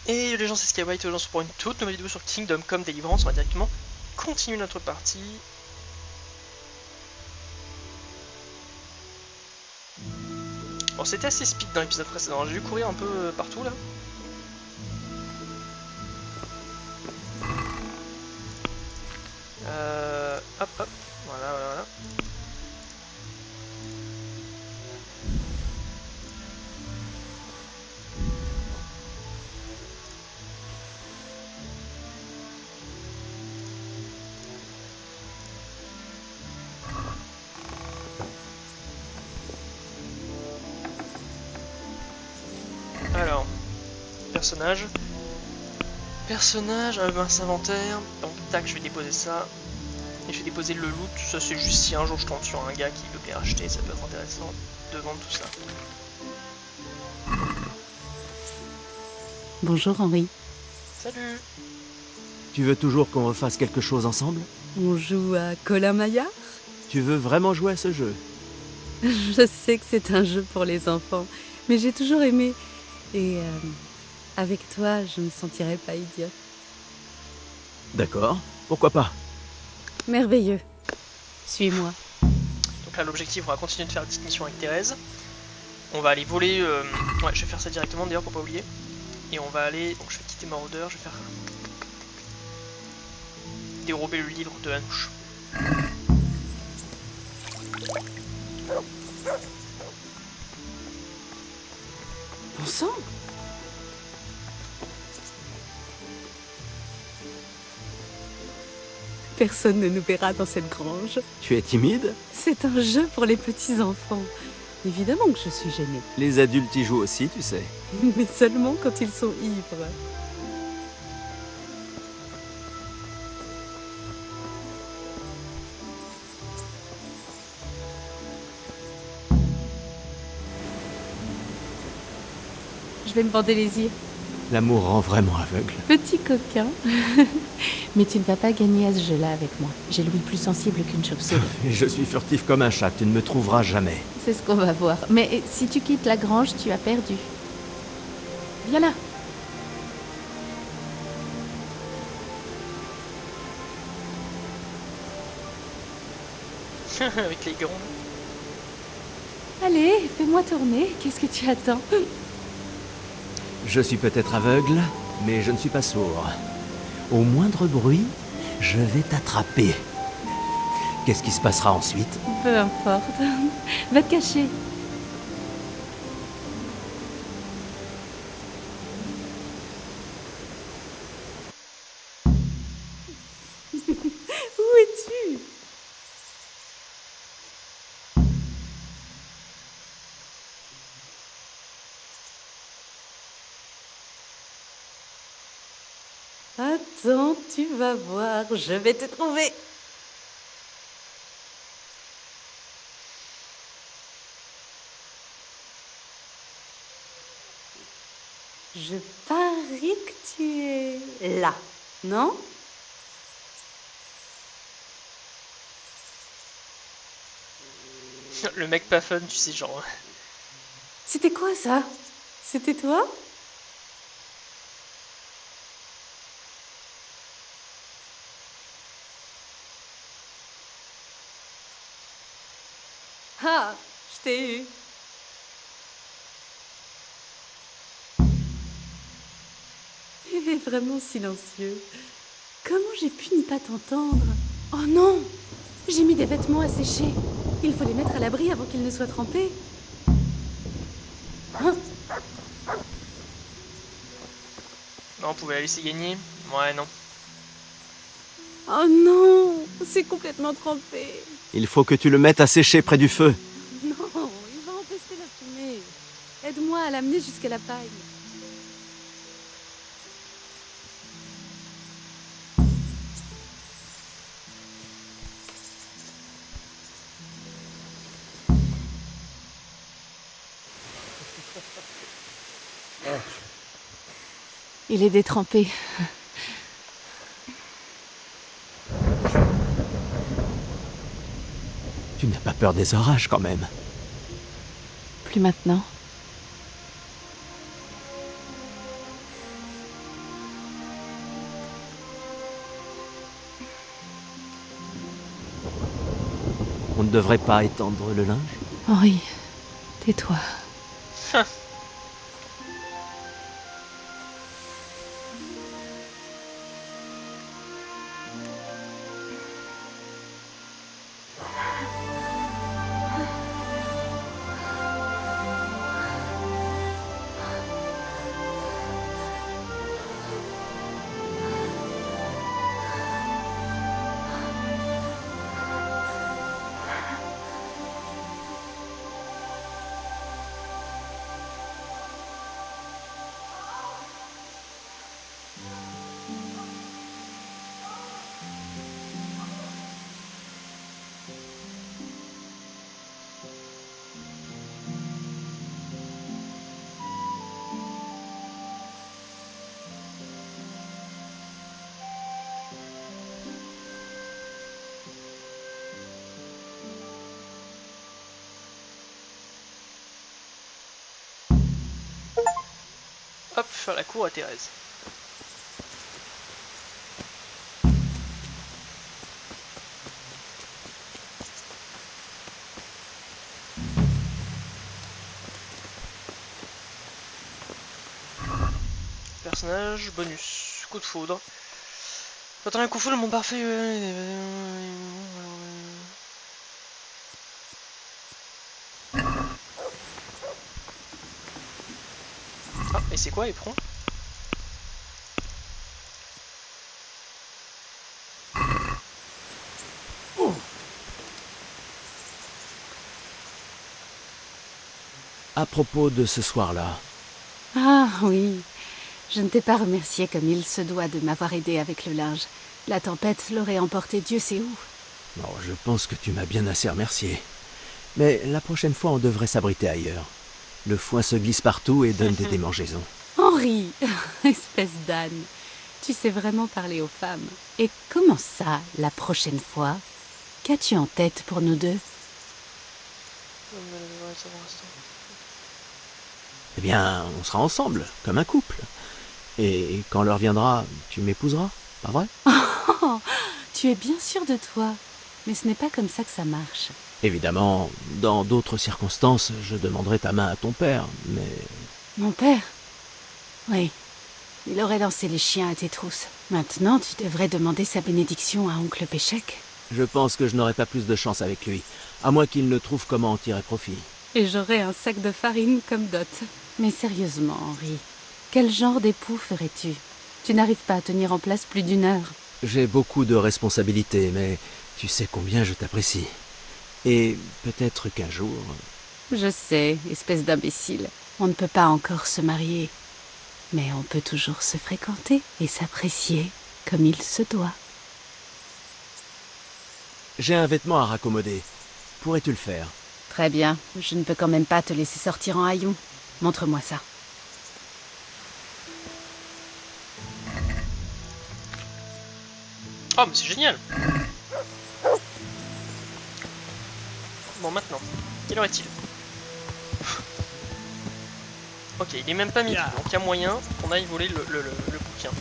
Et les gens, c'est Skywhite, les gens sont pour une toute nouvelle vidéo sur Kingdom Come Deliverance. On va directement continuer notre partie. Bon, c'était assez speed dans l'épisode précédent, j'ai dû courir un peu partout là. Hop hop, voilà voilà voilà. Alors, personnage, mince inventaire, donc tac je vais déposer ça, et je vais déposer le loot, ça c'est juste si un jour je tombe sur un gars qui veut bien acheter, ça peut être intéressant de vendre tout ça. Bonjour Henri. Salut. Tu veux toujours qu'on refasse quelque chose ensemble? On joue à Colin Maillard? Tu veux vraiment jouer à ce jeu? Je sais que c'est un jeu pour les enfants, mais j'ai toujours aimé. Et avec toi, je me sentirais pas idiote. D'accord, pourquoi pas? Merveilleux. Suis-moi. Donc là l'objectif, on va continuer de faire la petite mission avec Thérèse. On va aller voler, ouais je vais faire ça directement d'ailleurs pour pas oublier. Et on va aller, donc je vais quitter Marauder, je vais faire dérober le livre de Hanouche. Bon sang! Personne ne nous verra dans cette grange. Tu es timide? C'est un jeu pour les petits enfants. Évidemment que je suis gênée. Les adultes y jouent aussi, tu sais. Mais seulement quand ils sont ivres. Je vais me bander les yeux. L'amour rend vraiment aveugle. Petit coquin. Mais tu ne vas pas gagner à ce jeu-là avec moi. J'ai l'ouïe plus sensible qu'une chauve-souris. Et je suis furtif comme un chat, tu ne me trouveras jamais. C'est ce qu'on va voir. Mais si tu quittes la grange, tu as perdu. Viens là. Avec les grands. Allez, fais-moi tourner. Qu'est-ce que tu attends? Je suis peut-être aveugle, mais je ne suis pas sourd. Au moindre bruit, je vais t'attraper. Qu'est-ce qui se passera ensuite? Peu importe. Va te cacher. Où es-tu? Attends, tu vas voir, je vais te trouver. Je parie que tu es là, non? Le mec pas fun, tu sais, genre. C'était quoi ça? C'était toi? Ah, je t'ai eu. Tu es vraiment silencieux. Comment j'ai pu ne pas t'entendre? Oh non! J'ai mis des vêtements à sécher. Il faut les mettre à l'abri avant qu'ils ne soient trempés. Non, on pouvait la laisser gagner. Ouais, non. Oh non, c'est complètement trempé. Il faut que tu le mettes à sécher près du feu. Non, il va empester la fumée. Aide-moi à l'amener jusqu'à la paille. Il est détrempé. Tu n'as pas peur des orages quand même? Plus maintenant. On ne devrait pas étendre le linge? Henri, tais-toi. Hop, faire la cour à Thérèse. Personnage, bonus, coup de foudre. Quand on a un coup de foudre, mon parfait... Ah, et c'est quoi, éperon? À propos de ce soir-là, Ah oui, je ne t'ai pas remercié comme il se doit de m'avoir aidé avec le linge. La tempête l'aurait emporté Dieu sait où. bon, je pense que tu m'as bien assez remercié. Mais la prochaine fois, on devrait s'abriter ailleurs. Le foin se glisse partout et donne des démangeaisons. Henri, espèce d'âne, tu sais vraiment parler aux femmes. Et comment ça, la prochaine fois? Qu'as-tu en tête pour nous deux? Eh bien, on sera ensemble, comme un couple. Et quand l'heure viendra, tu m'épouseras, pas vrai? Oh, tu es bien sûr de toi. Mais ce n'est pas comme ça que ça marche. Évidemment, dans d'autres circonstances, je demanderai ta main à ton père, mais... Mon père? Oui, il aurait lancé les chiens à tes trousses. Maintenant, tu devrais demander sa bénédiction à oncle Péchec. Je pense que je n'aurai pas plus de chance avec lui, à moins qu'il ne trouve comment en tirer profit. Et j'aurais un sac de farine comme dot. Mais sérieusement, Henri, quel genre d'époux ferais-tu? Tu n'arrives pas à tenir en place plus d'une heure. J'ai beaucoup de responsabilités, mais tu sais combien je t'apprécie. Et peut-être qu'un jour... Je sais, espèce d'imbécile. On ne peut pas encore se marier. Mais on peut toujours se fréquenter et s'apprécier comme il se doit. J'ai un vêtement à raccommoder. Pourrais-tu le faire? Très bien, je ne peux quand même pas te laisser sortir en haillons. Montre-moi ça. Oh, mais c'est génial! Bon, maintenant, quelle heure est-il? Ok, il est même pas midi, donc il y a moyen qu'on aille voler le bouquin.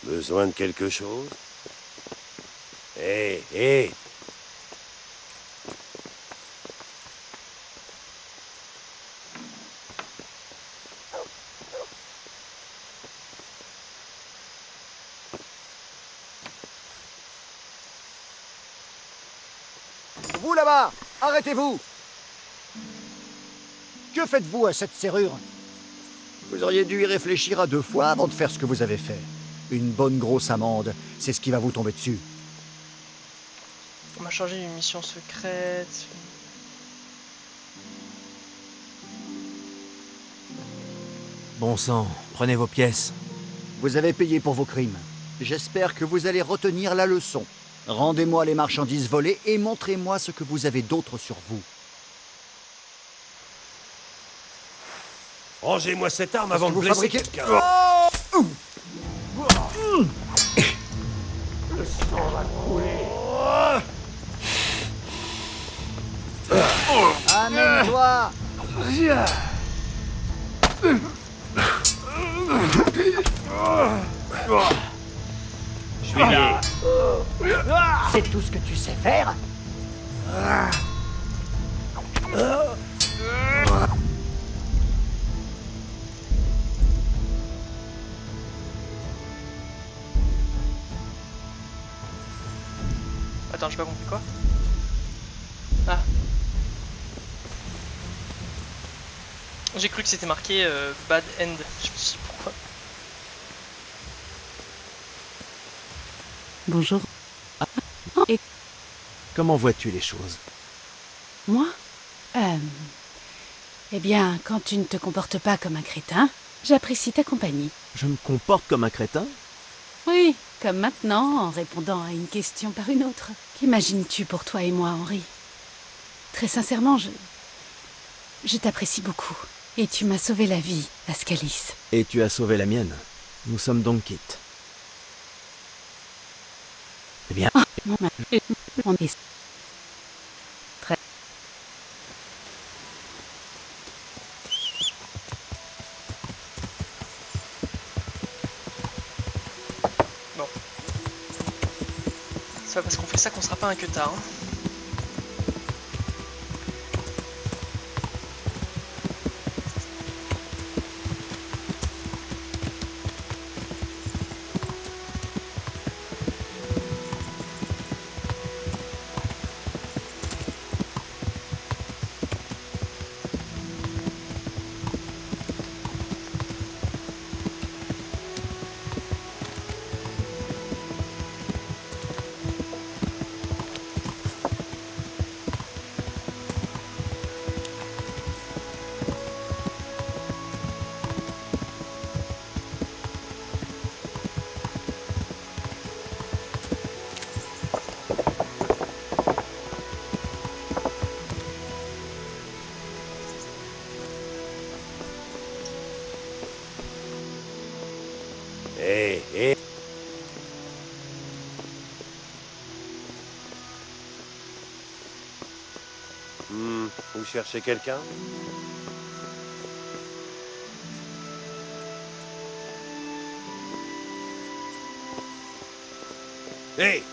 Besoin de quelque chose? Hé, hé! Vous là-bas, arrêtez-vous! Que faites-vous à cette serrure? Vous auriez dû y réfléchir à 2 fois avant de faire ce que vous avez fait. Une bonne grosse amende, c'est ce qui va vous tomber dessus. On m'a chargé d'une mission secrète. Bon sang, prenez vos pièces. Vous avez payé pour vos crimes. J'espère que vous allez retenir la leçon. Rendez-moi les marchandises volées et montrez-moi ce que vous avez d'autre sur vous. Rangez-moi cette arme Parce avant que de vous blesser fabriquez... quelqu'un. Amène-toi! Je suis là. C'est tout ce que tu sais faire? Attends, j'ai pas compris quoi. Ah. J'ai cru que c'était marqué Bad End. Je me suis dit pourquoi. Bonjour. Comment vois-tu les choses? Moi Eh bien, quand tu ne te comportes pas comme un crétin, j'apprécie ta compagnie. Je me comporte comme un crétin? Oui, comme maintenant, en répondant à une question par une autre. Qu'imagines-tu pour toi et moi, Henri? Très sincèrement, je t'apprécie beaucoup. Et tu m'as sauvé la vie, Ascalis. Et tu as sauvé la mienne. Nous sommes donc quittes. Eh bien, On est très... C'est pas parce qu'on fait ça qu'on sera pas un queutard. Hein. Hé. Vous cherchez quelqu'un? Hé!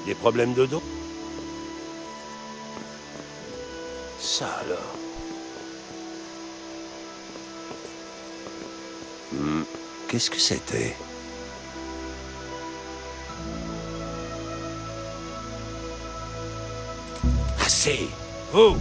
Des problèmes de dos? Ça alors. Qu'est-ce que c'était? Assez! Vous!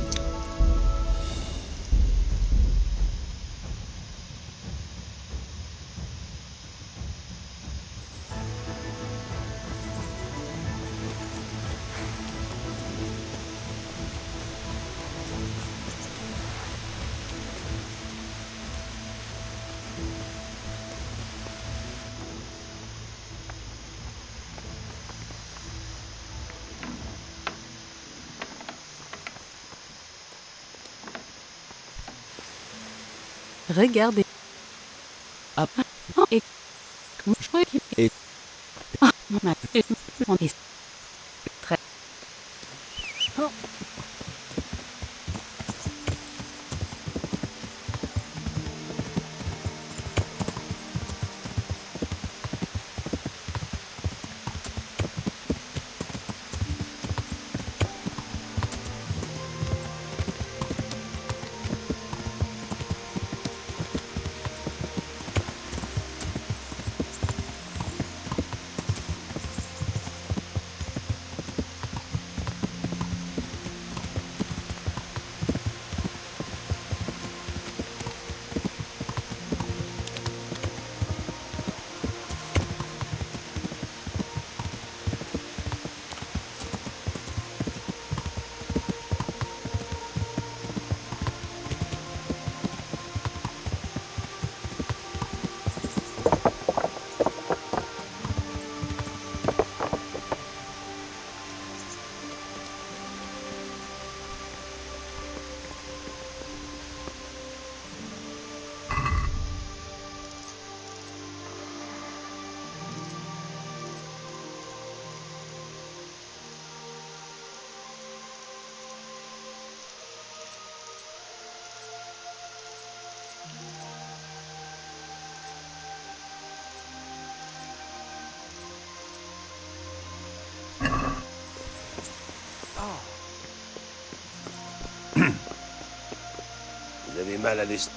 Regardez. Ah. Et... Et- On est très... mal à l'estomac.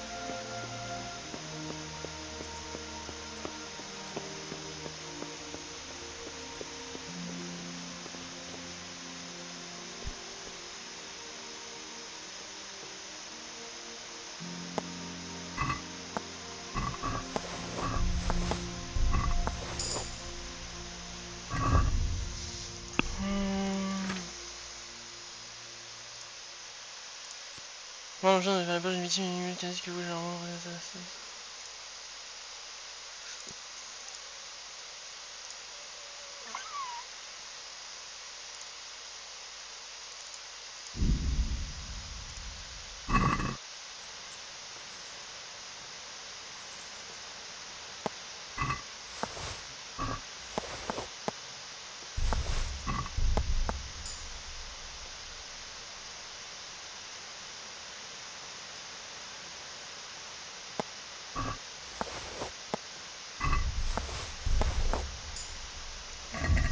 Non, je n'avais pas une victime qu'est-ce que vous genre.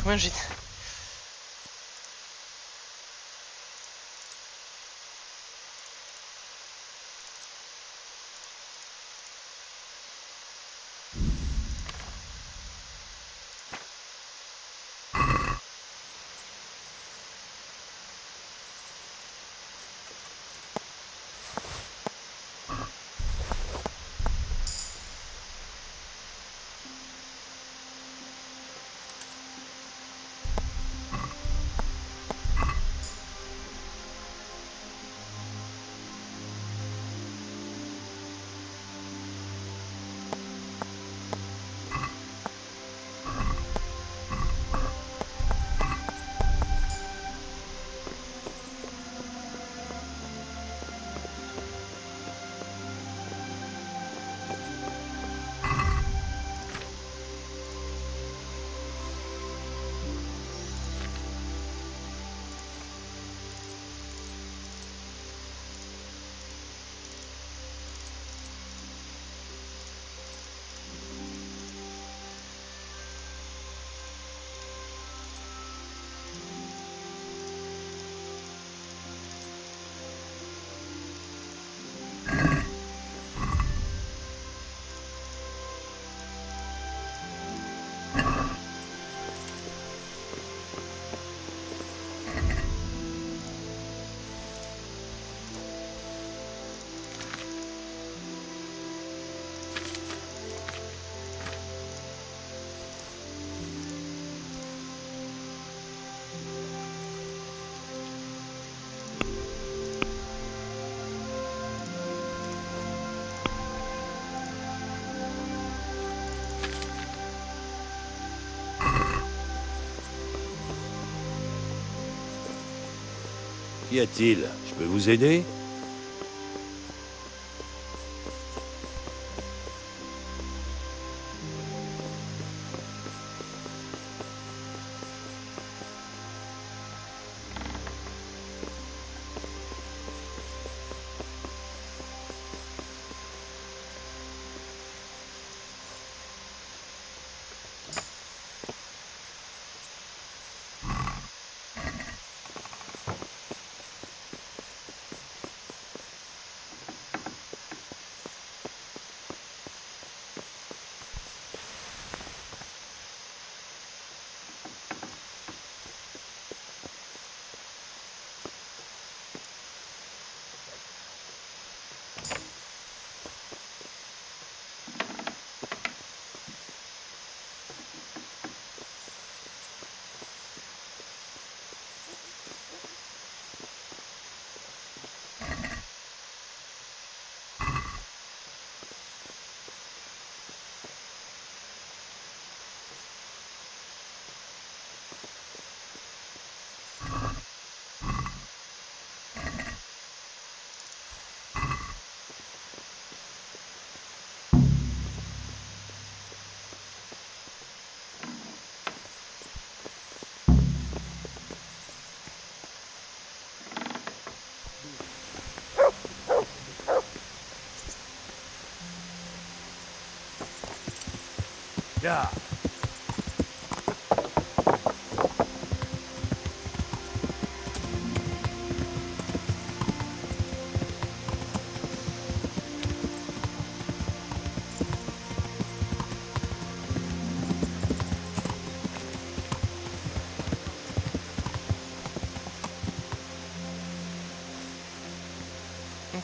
Combien j'ai... Qu'y a-t-il? Je peux vous aider? Là.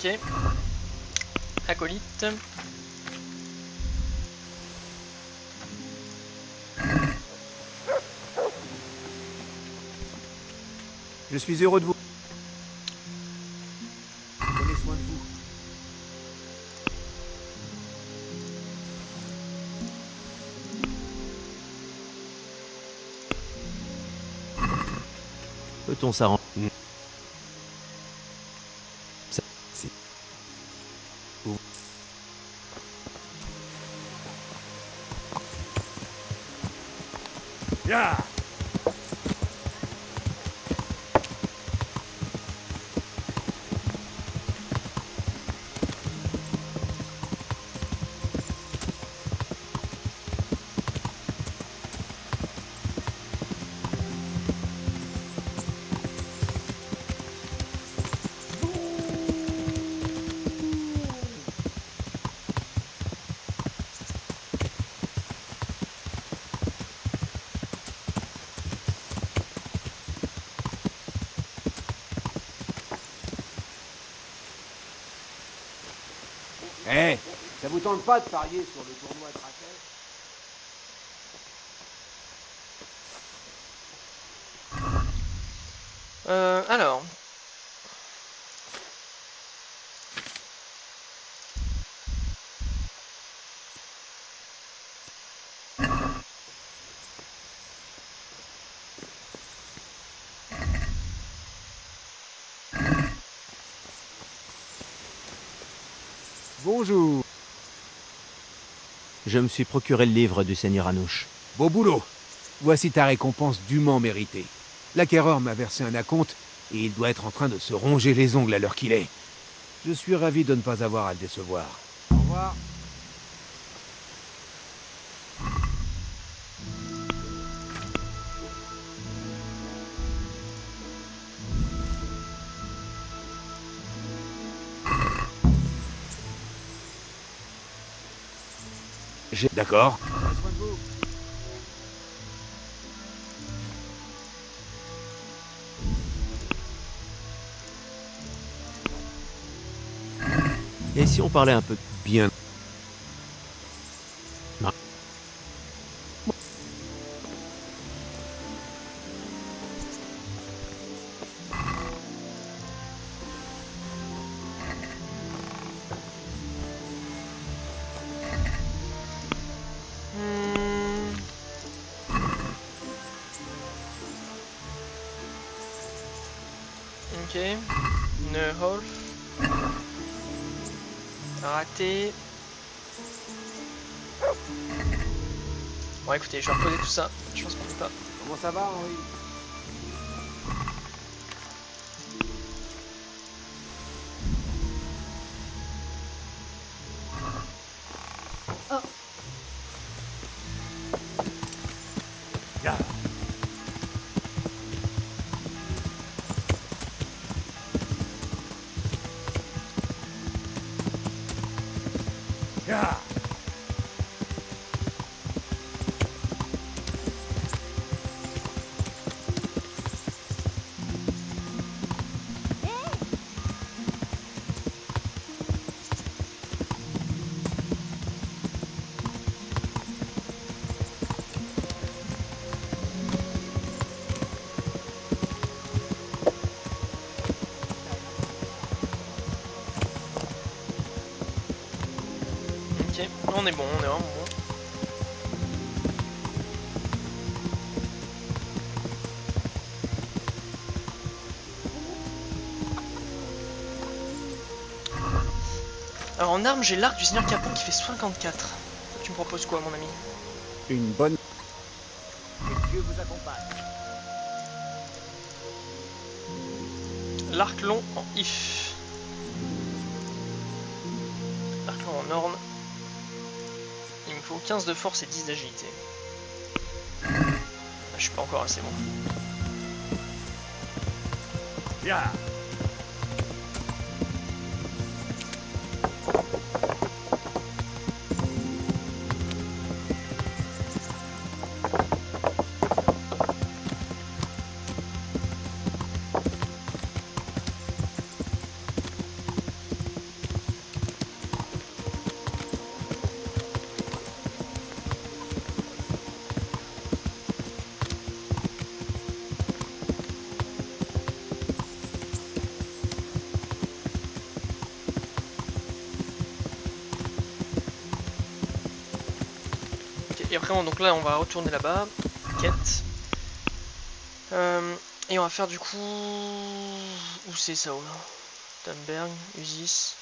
Ok. Acolyte. Je suis heureux de vous. Prenez soin de vous. Peut-on s'arranger? Ya! Eh, ça vous tente pas de parier sur le tournoi Traquet? Alors. Bonjour. Je me suis procuré le livre du seigneur Anouche. Beau boulot. Voici ta récompense dûment méritée. L'acquéreur m'a versé un acompte et il doit être en train de se ronger les ongles à l'heure qu'il est. Je suis ravi de ne pas avoir à le décevoir. Au revoir. D'accord. Prenez soin de vous. Et si on parlait un peu Bien. Hmm. Ok. Neuholf. Raté. Bon écoutez, je vais reposer tout ça. Je pense qu'on peut pas. Comment ça va, Henri? Ya! Ya! Ok, on est bon, on est vraiment bon. Alors en arme, j'ai l'arc du seigneur Capon qui fait 54. Tu me proposes quoi, mon ami? Une bonne... Que Dieu vous accompagne. L'arc long en if. L'arc long en orne. Il me faut 15 de force et 10 d'agilité. Ah, je suis pas encore assez bon. Ya! après, donc là, on va retourner là-bas. Quête. Et on va faire du coup... Où c'est ça, là? Tamberg, Usis.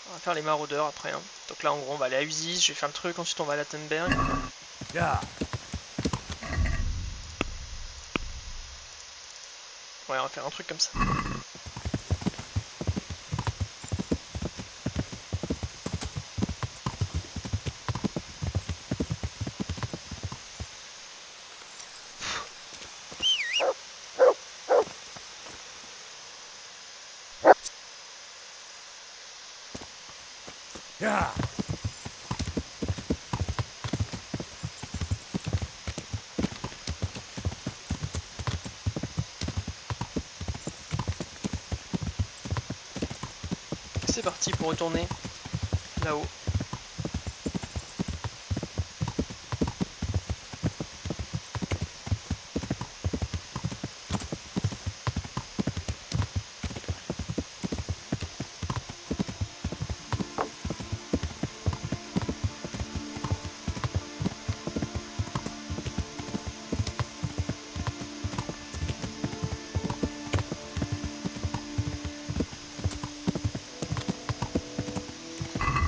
On va faire les maraudeurs après. Hein. Donc là, en gros, on va aller à Usis, je vais faire le truc, ensuite on va aller à Tamberg. Ouais, on va faire un truc comme ça. C'est parti pour retourner là-haut.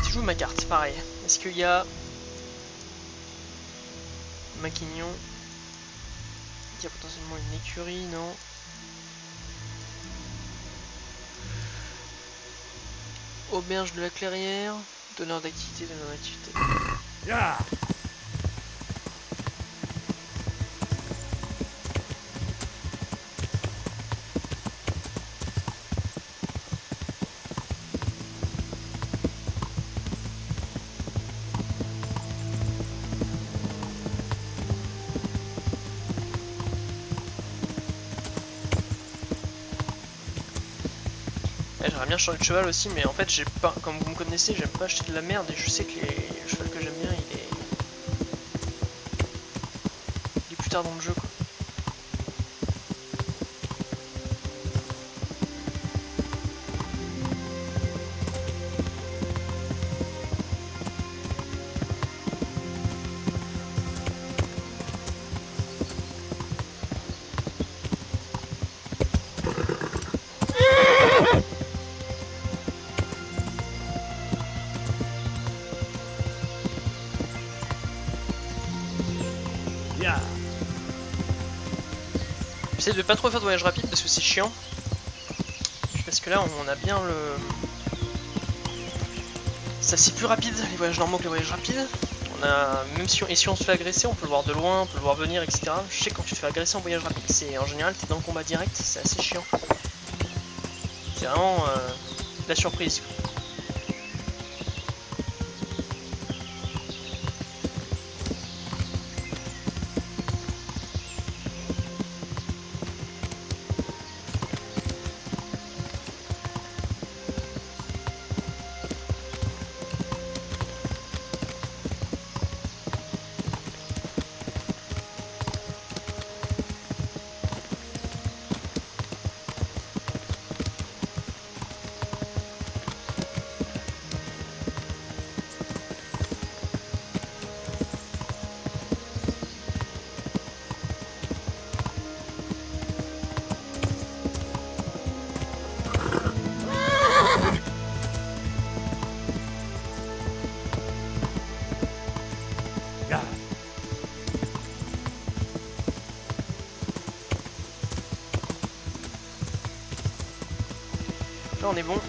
Si je joue ma carte, pareil. Est-ce qu'il y a Maquignon? Il y a potentiellement une écurie, non? Auberge de la Clairière, donneur d'activité, donneur d'activité. Ouais, j'aimerais bien changer de cheval aussi, mais en fait, j'ai pas, comme vous me connaissez, j'aime pas acheter de la merde et je sais que le cheval que j'aime bien, il est plus tard dans le jeu, quoi. J'essaie de pas trop faire de voyage rapide parce que c'est chiant. Parce que là on a bien le... Ça c'est plus rapide les voyages normaux que les voyages rapides. On a... Même si on se fait agresser, on peut le voir de loin, on peut le voir venir, etc. Je sais que quand tu te fais agresser en voyage rapide, c'est en général t'es dans le combat direct, c'est assez chiant. C'est vraiment de la surprise. Là on est bon.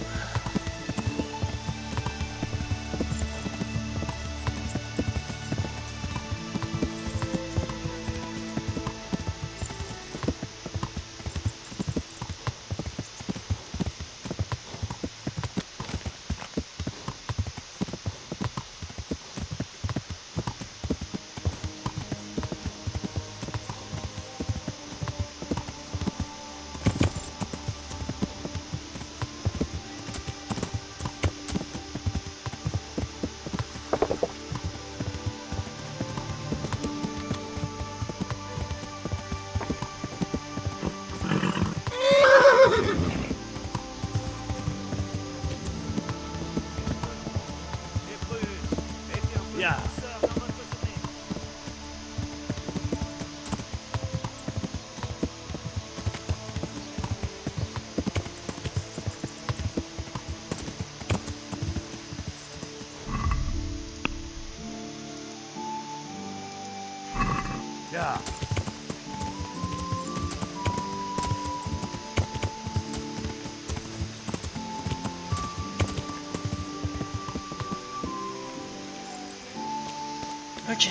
Ok.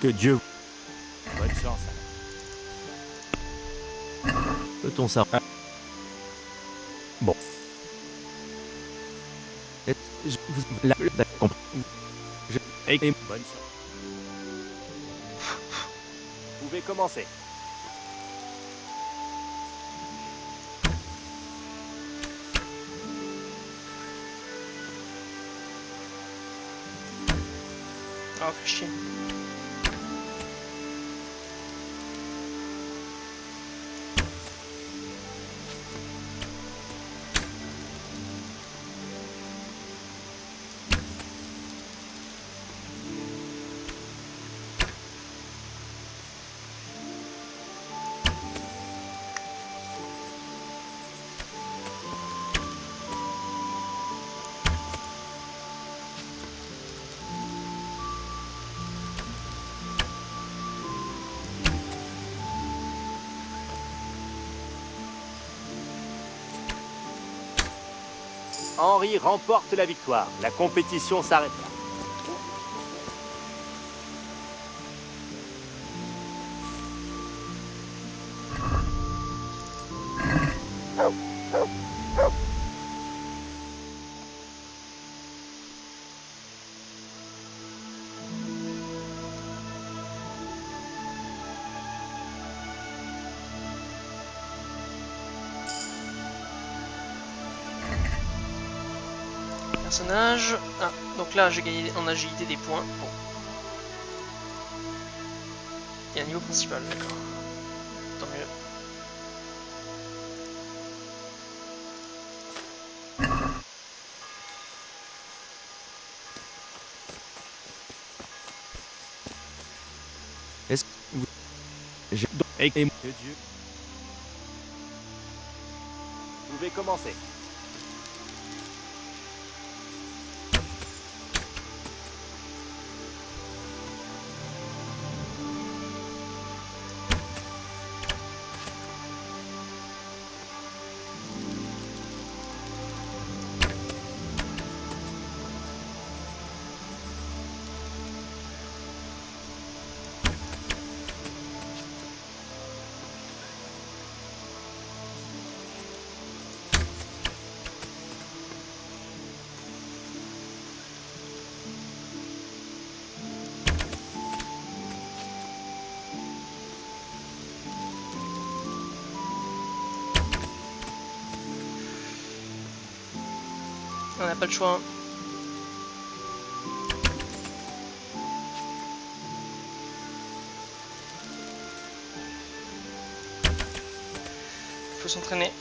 Que Dieu... Bonne chance. Peut-on ça? Bon. Bonne chance. Vous pouvez commencer. Ah, fais chier. Henri remporte la victoire. La compétition s'arrête là. Personnage. Ah, donc là j'ai gagné en agilité des points. Bon. Il y a un niveau principal, d'accord. Tant mieux. Est-ce que vous... Que Dieu... Vous pouvez commencer. On n'a pas le choix. Faut s'entraîner.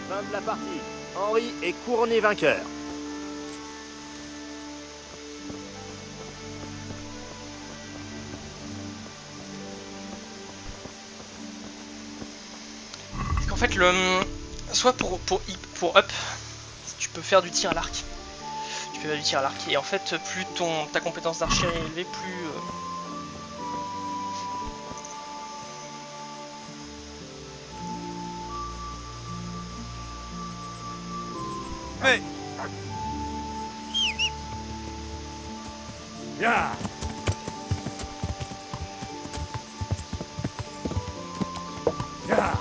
Fin de la partie. Henri est couronné vainqueur. Parce qu'en fait, soit pour up, tu peux faire du tir à l'arc. Tu peux faire du tir à l'arc. Et en fait, plus ta compétence d'archer est élevée, plus... Mais... Ya. Ya.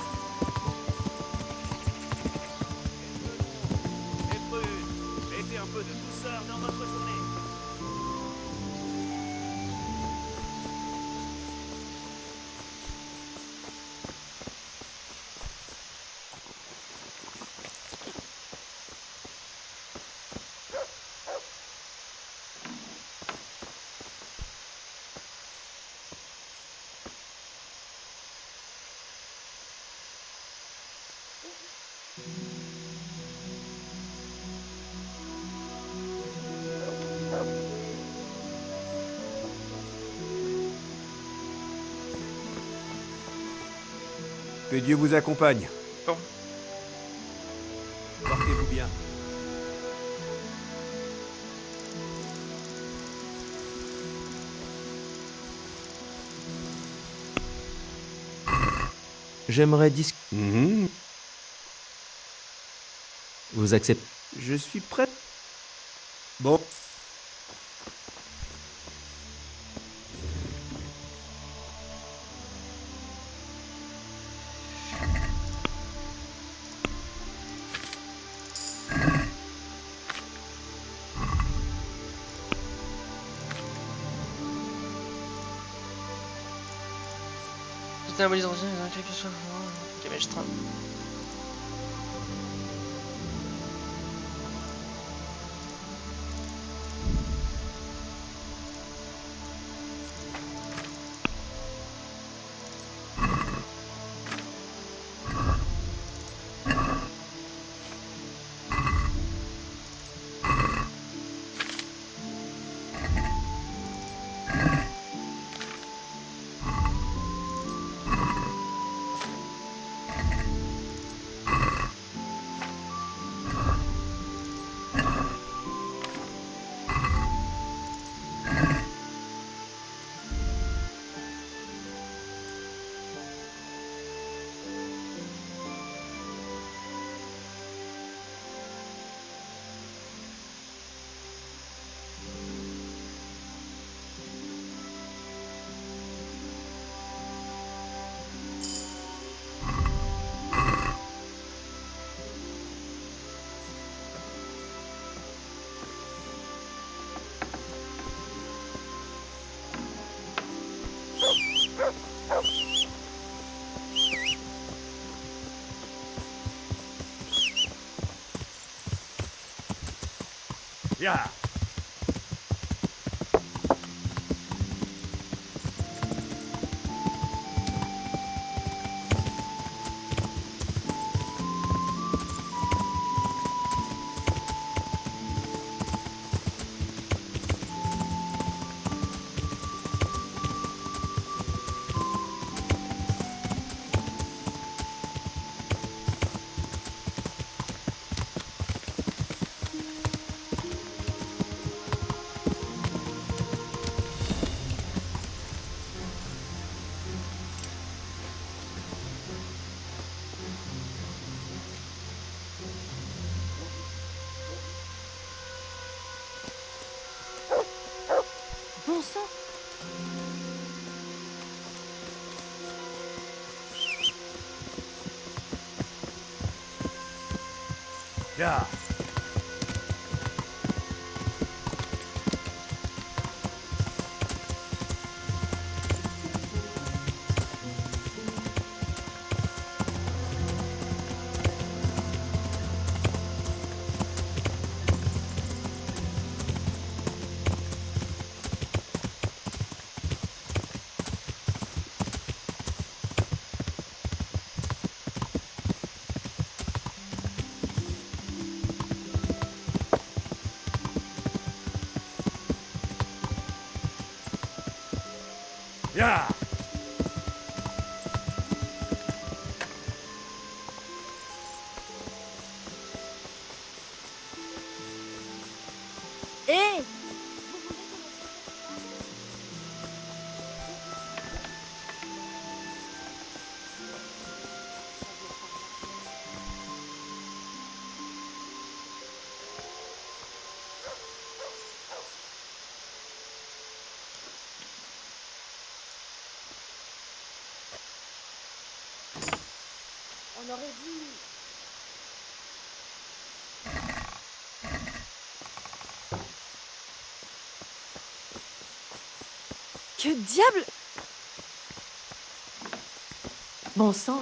Mettez un peu de douceur dans votre journée. Que Dieu vous accompagne. Bon. Portez-vous bien. J'aimerais discuter. Vous acceptez? Je suis prêt. Bon. C'était un balise original, quel que soit. Ok, mais je trame. Ya. Bon sang. Ya. Ya. Hé! On aurait dû... Que diable! Bon sang.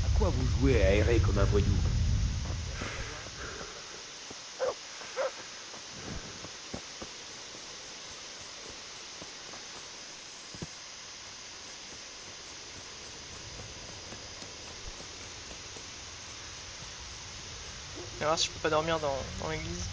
À quoi vous jouez à errer comme un voyou? On va voir si je peux pas dormir dans l'église.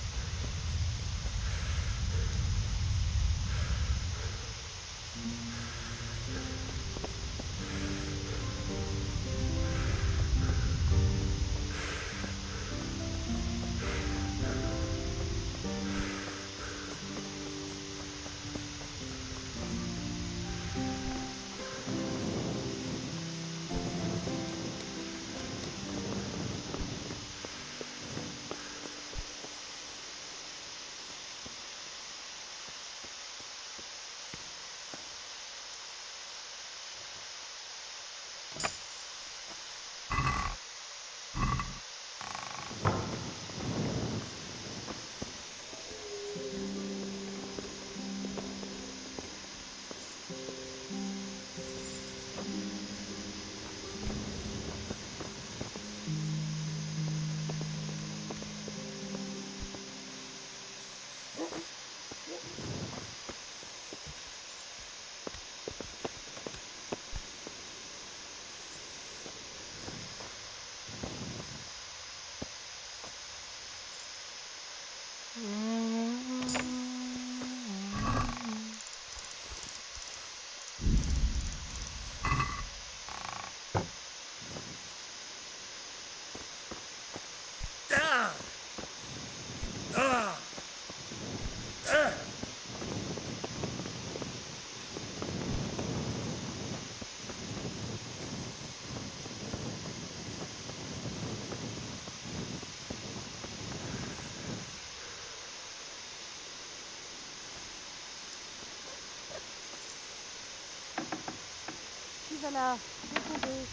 Voilà, répondez.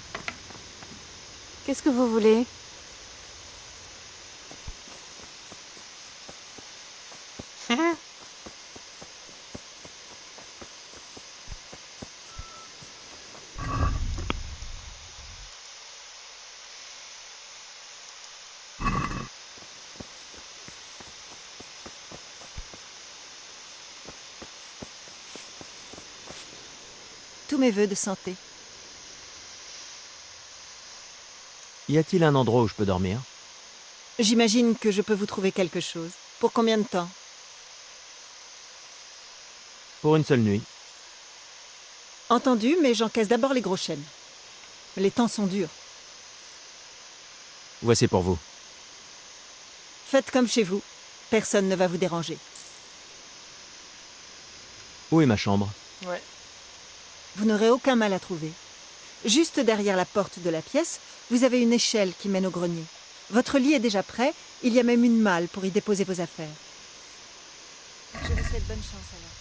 Qu'est-ce que vous voulez? Tous mes vœux de santé. Y a-t-il un endroit où je peux dormir? J'imagine que je peux vous trouver quelque chose. Pour combien de temps? Pour une seule nuit. Entendu, mais j'encaisse d'abord les gros chênes. Les temps sont durs. Voici pour vous. Faites comme chez vous. Personne ne va vous déranger. Où est ma chambre? Ouais. Vous n'aurez aucun mal à trouver. Juste derrière la porte de la pièce, vous avez une échelle qui mène au grenier. Votre lit est déjà prêt, il y a même une malle pour y déposer vos affaires. Je vous souhaite bonne chance alors.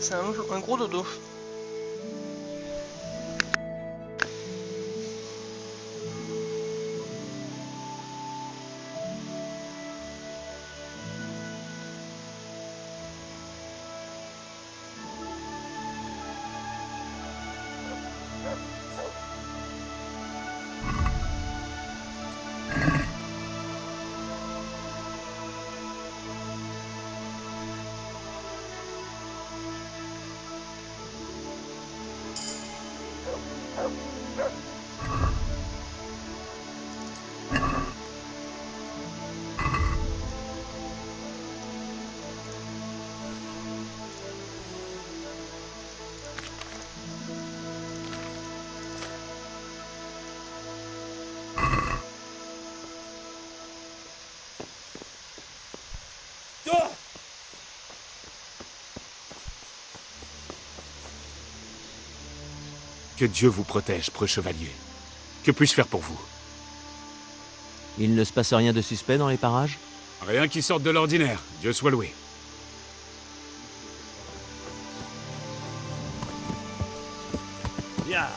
C'est un gros dodo. Que Dieu vous protège, preux chevalier. Que puis-je faire pour vous? Il ne se passe rien de suspect dans les parages? Rien qui sorte de l'ordinaire, Dieu soit loué. Ya.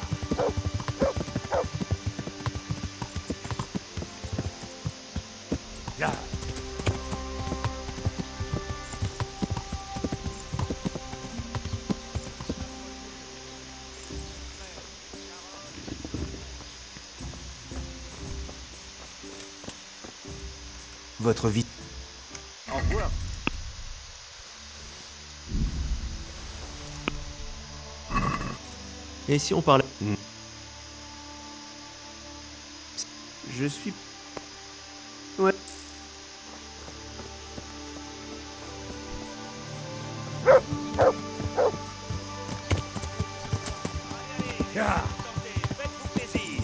Ya. Votre vie... Au revoir. Et si on parlait... Je suis... Ouais. Ya. Faites-vous plaisir.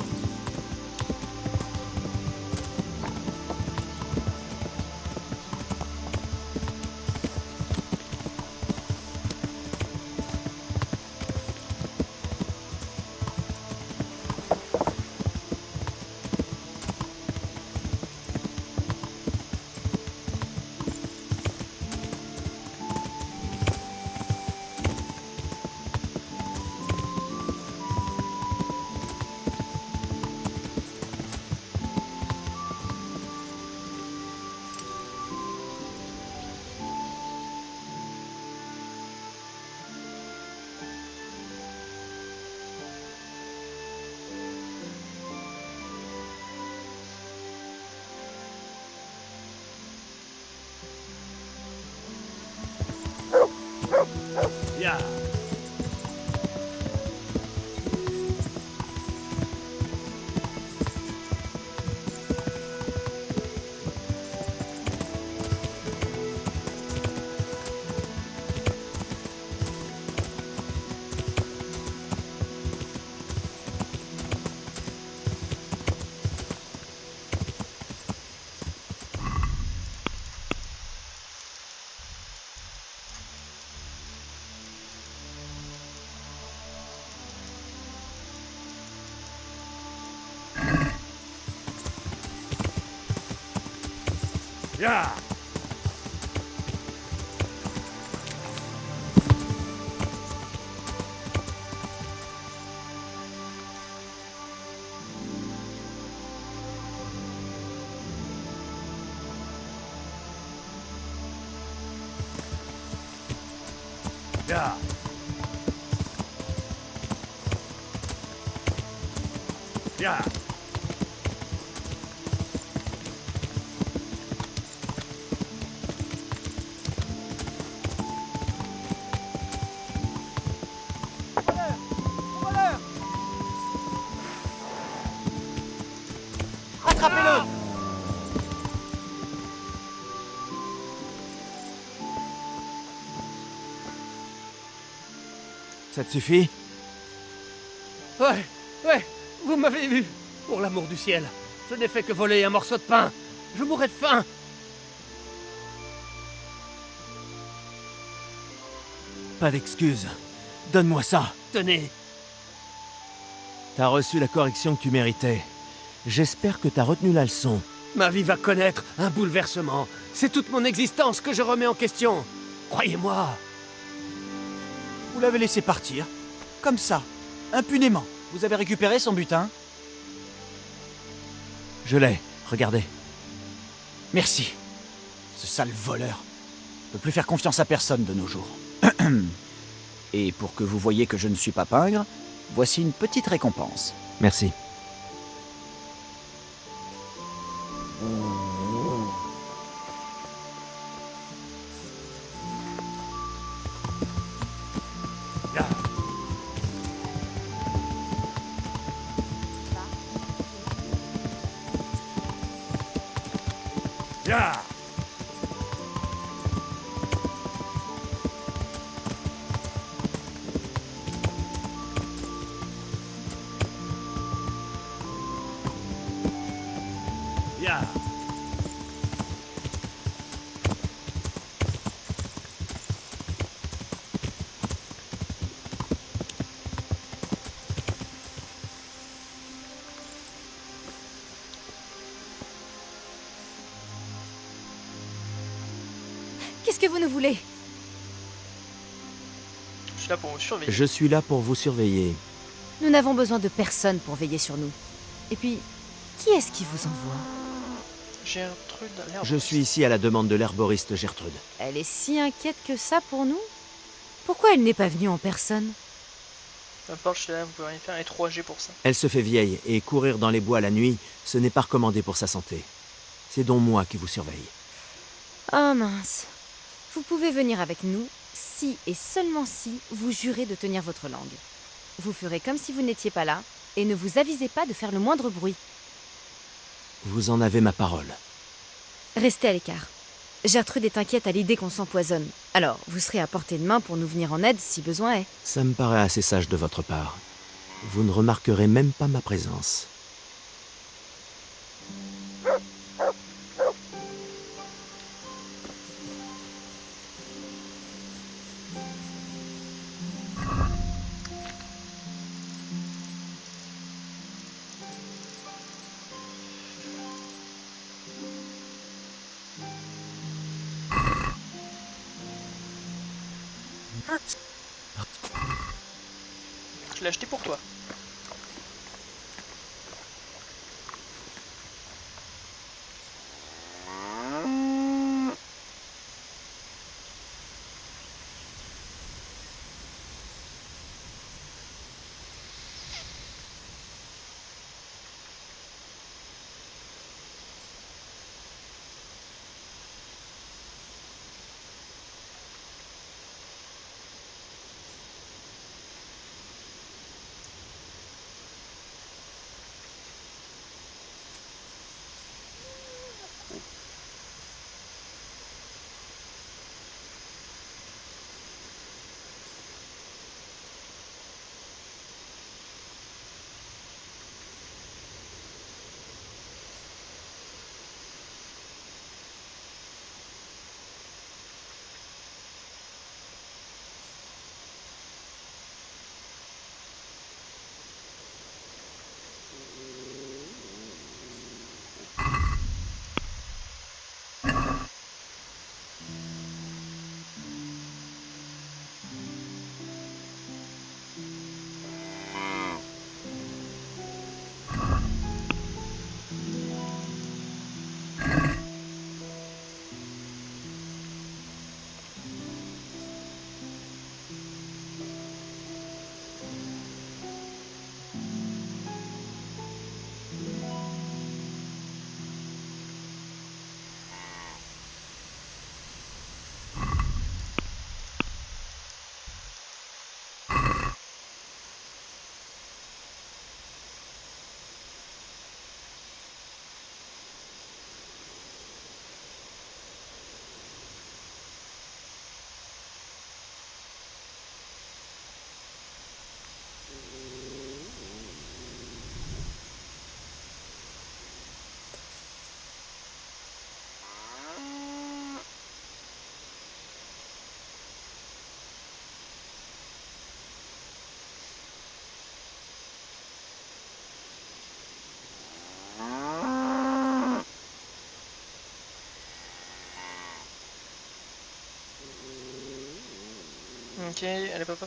Ya. Ya. Ya. Ya. Attrapez-le! Ça te suffit? Ouais, vous m'avez vu. Pour l'amour du ciel, je n'ai fait que voler un morceau de pain. Je mourrais de faim. Pas d'excuses. Donne-moi ça. Tenez, T'as reçu la correction que tu méritais. J'espère que t'as retenu la leçon. ma vie va connaître un bouleversement. C'est toute mon existence que je remets en question. Croyez-moi. Vous l'avez laissé partir. Comme ça, impunément. Vous avez récupéré son butin? Je l'ai, regardez. Merci. Ce sale voleur. Ne peut plus faire confiance à personne de nos jours. Et pour que vous voyez que je ne suis pas pingre, voici une petite récompense. Merci. Qu'est-ce que vous nous voulez? Je suis là pour vous surveiller. Je suis là pour vous surveiller. Nous n'avons besoin de personne pour veiller sur nous. Et puis, qui est-ce qui vous envoie? Gertrude, l'herbe. Je suis ici à la demande de l'herboriste Gertrude. Elle est si inquiète que ça pour nous? Pourquoi elle n'est pas venue en personne? Peu importe, je suis là, vous pouvez rien faire, elle est trop âgée pour ça. Elle se fait vieille et courir dans les bois la nuit, ce n'est pas recommandé pour sa santé. C'est donc moi qui vous surveille. Ah mince. Vous pouvez venir avec nous si et seulement si vous jurez de tenir votre langue. Vous ferez comme si vous n'étiez pas là et ne vous avisez pas de faire le moindre bruit. Vous en avez ma parole. Restez à l'écart. Gertrude est inquiète à l'idée qu'on s'empoisonne. Alors, vous serez à portée de main pour nous venir en aide si besoin est. Ça me paraît assez sage de votre part. Vous ne remarquerez même pas ma présence. Je l'ai acheté pour toi. Ok, allez pop.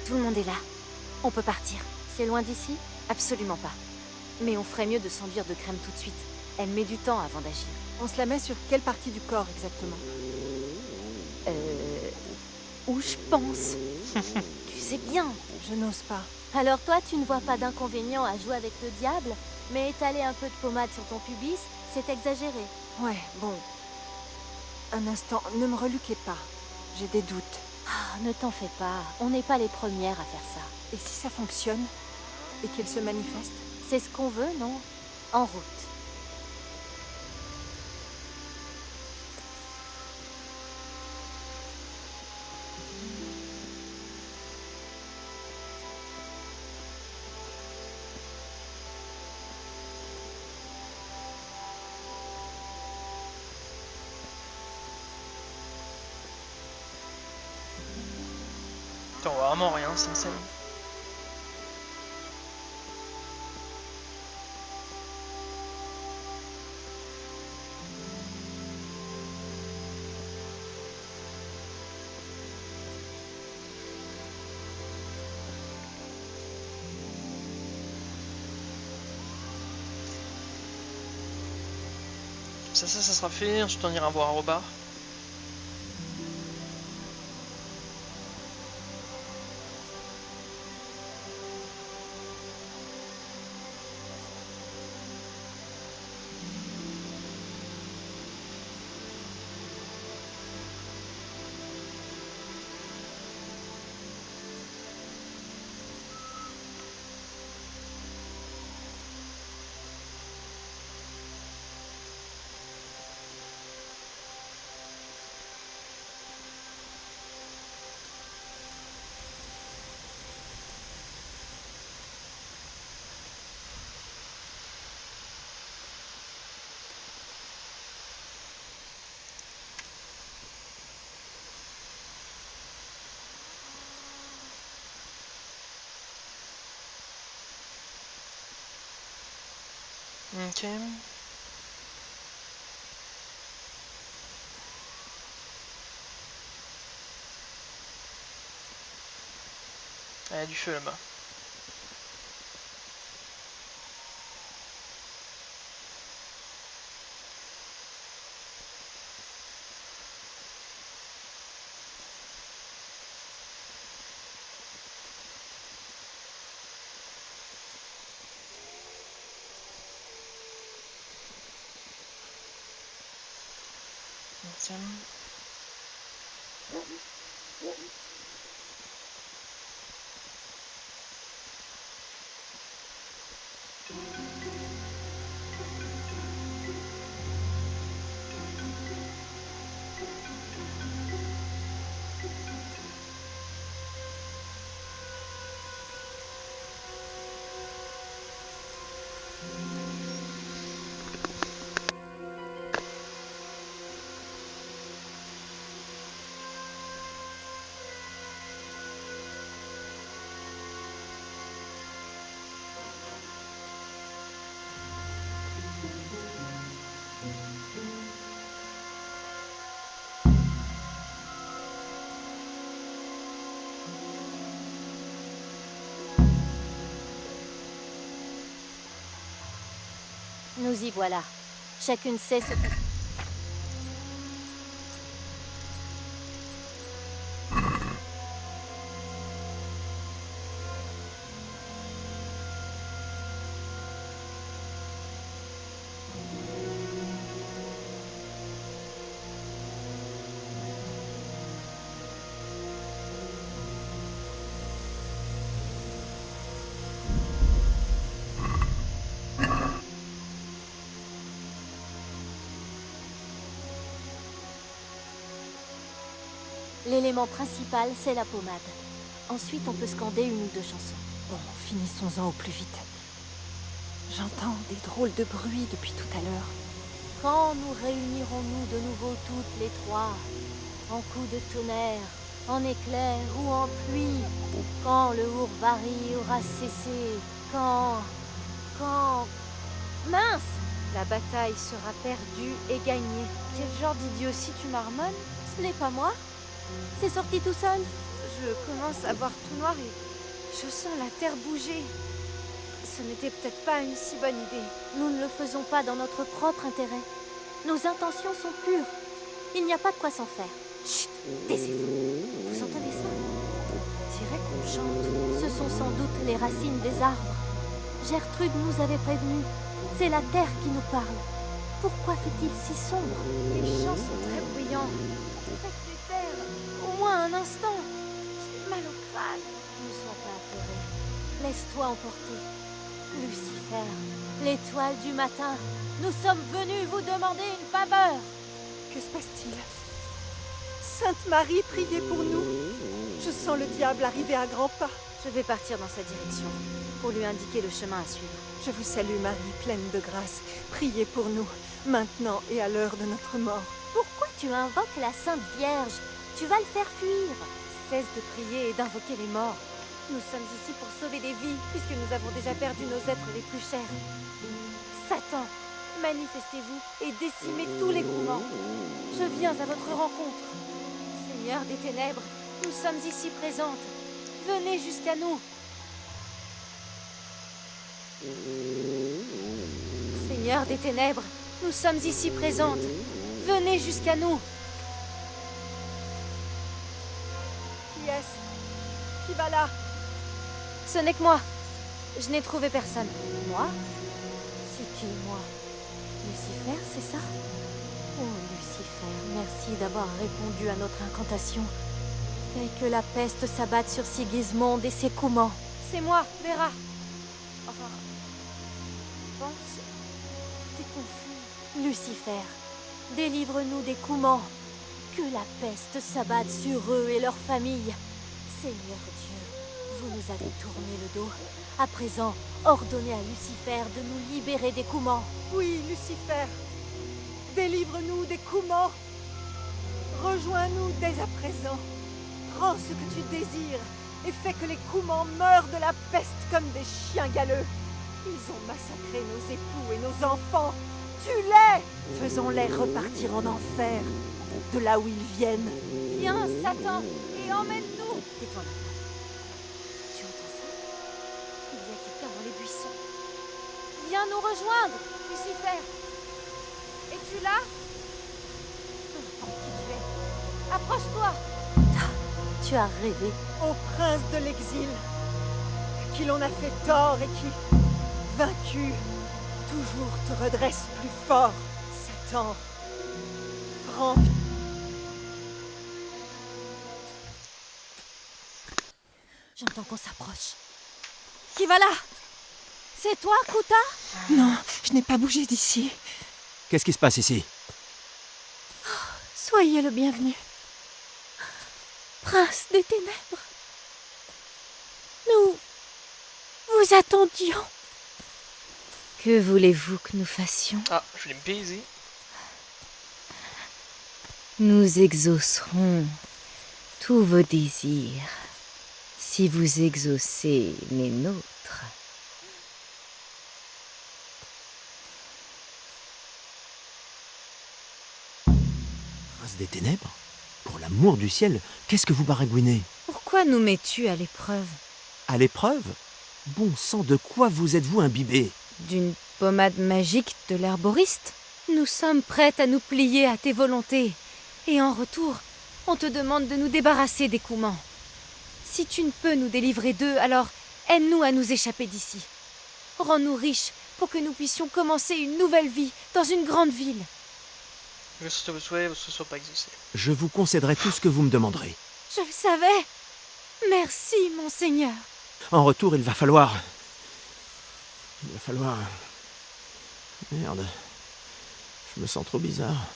Tout le monde est là. On peut partir. C'est loin d'ici? Absolument pas. Mais on ferait mieux de s'enduire de crème tout de suite. Elle met du temps avant d'agir. On se la met sur quelle partie du corps exactement? Où je pense. Tu sais bien. Je n'ose pas. Alors toi, tu ne vois pas d'inconvénient à jouer avec le diable, mais étaler un peu de pommade sur ton pubis, c'est exagéré. Ouais, bon. Un instant, ne me reluquez pas. J'ai des doutes. Ah, ne t'en fais pas. On n'est pas les premières à faire ça. Et si ça fonctionne? Et qu'elle se manifeste? C'est ce qu'on veut, non? En route. Putain, on voit vraiment rien, c'est une scène. Ça sera fait, ensuite on ira voir un bar. Ok. Ah, il y a du feu là-bas. Ok. Nous y voilà. Chacune sait ce que... L'élément principal, c'est la pommade. Ensuite, on peut scander une ou deux chansons. Bon, finissons-en au plus vite. J'entends des drôles de bruits depuis tout à l'heure. Quand nous réunirons-nous de nouveau toutes les trois? En coups de tonnerre, en éclairs ou en pluie? Quand le Hourvari aura cessé? Quand... Mince! La bataille sera perdue et gagnée. Quel genre d'idiotie tu marmonnes? Ce n'est pas moi. C'est sorti tout seul. Je commence à voir tout noir et je sens la terre bouger. Ce n'était peut-être pas une si bonne idée. Nous ne le faisons pas dans notre propre intérêt. Nos intentions sont pures. Il n'y a pas de quoi s'en faire. Chut, taisez-vous. Vous entendez ça? On dirait qu'on chante. Ce sont sans doute les racines des arbres. Gertrude nous avait prévenus. C'est la terre qui nous parle. Pourquoi fait-il si sombre? Les champs sont très bruyants. Faites les terres, au moins un instant. J'ai mal au crâne. Ne sois pas apeuré. Laisse-toi emporter. Lucifer, l'étoile du matin, nous sommes venus vous demander une faveur. Que se passe-t-il? Sainte Marie, priez pour nous. Je sens le diable arriver à grands pas. Je vais partir dans sa direction, pour lui indiquer le chemin à suivre. Je vous salue Marie, pleine de grâce. Priez pour nous, maintenant et à l'heure de notre mort. Pourquoi tu invoques la Sainte Vierge? Tu vas le faire fuir. Cesse de prier et d'invoquer les morts. Nous sommes ici pour sauver des vies, puisque nous avons déjà perdu nos êtres les plus chers. Satan, manifestez-vous et décimez tous les couvents. Je viens à votre rencontre. Seigneur des ténèbres, nous sommes ici présentes. Venez jusqu'à nous. Seigneur des ténèbres, nous sommes ici présentes. Venez jusqu'à nous. Qui est-ce? Qui va là? Ce n'est que moi. Je n'ai trouvé personne. Moi? C'est qui, moi? Lucifer, c'est ça? Oh, Lucifer, merci d'avoir répondu à notre incantation. Fais que la peste s'abatte sur Sigismond et ses Coumans. C'est moi, Vera. Enfin... pense... T'es confus. Lucifer, délivre-nous des Coumans. Que la peste s'abatte sur eux et leurs familles. Seigneur Dieu, vous nous avez tourné le dos. À présent, ordonnez à Lucifer de nous libérer des Coumans. Oui, Lucifer. Délivre-nous des Coumans. Rejoins-nous dès à présent. Prends ce que tu désires et fais que les Coumans meurent de la peste comme des chiens galeux. Ils ont massacré nos époux et nos enfants. Tue-les! Faisons-les repartir en enfer, de là où ils viennent. Viens, Satan, et emmène-nous. Tais-toi maintenant. Tu entends ça? Il y a quelqu'un dans les buissons. Viens nous rejoindre, Lucifer. Es-tu là? Peu importe qui tu es. Approche-toi. Tu as rêvé. Ô prince de l'exil, à qui l'on a fait tort et qui, vaincu, toujours te redresse plus fort. Satan, prends... J'entends qu'on s'approche. Qui va là? C'est toi, Kuta? Non, je n'ai pas bougé d'ici. Qu'est-ce qui se passe ici? Soyez le bienvenu. Prince des ténèbres. Nous vous attendions. Que voulez-vous que nous fassions? Ah, je vais me baiser. Nous exaucerons tous vos désirs si vous exaucez les nôtres. Prince des ténèbres? Pour l'amour du ciel, qu'est-ce que vous baragouinez? Pourquoi nous mets-tu à l'épreuve? À l'épreuve? Bon sang, de quoi vous êtes-vous imbibé? D'une pommade magique de l'herboriste? Nous sommes prêtes à nous plier à tes volontés. Et en retour, on te demande de nous débarrasser des Coumans. Si tu ne peux nous délivrer d'eux, alors aide-nous à nous échapper d'ici. Rends-nous riches pour que nous puissions commencer une nouvelle vie dans une grande ville. Que ce vous souhaitez, ce soit pas exaucé. Je vous concéderai tout ce que vous me demanderez. Je le savais. Merci, monseigneur. En retour, il va falloir... Merde. Je me sens trop bizarre.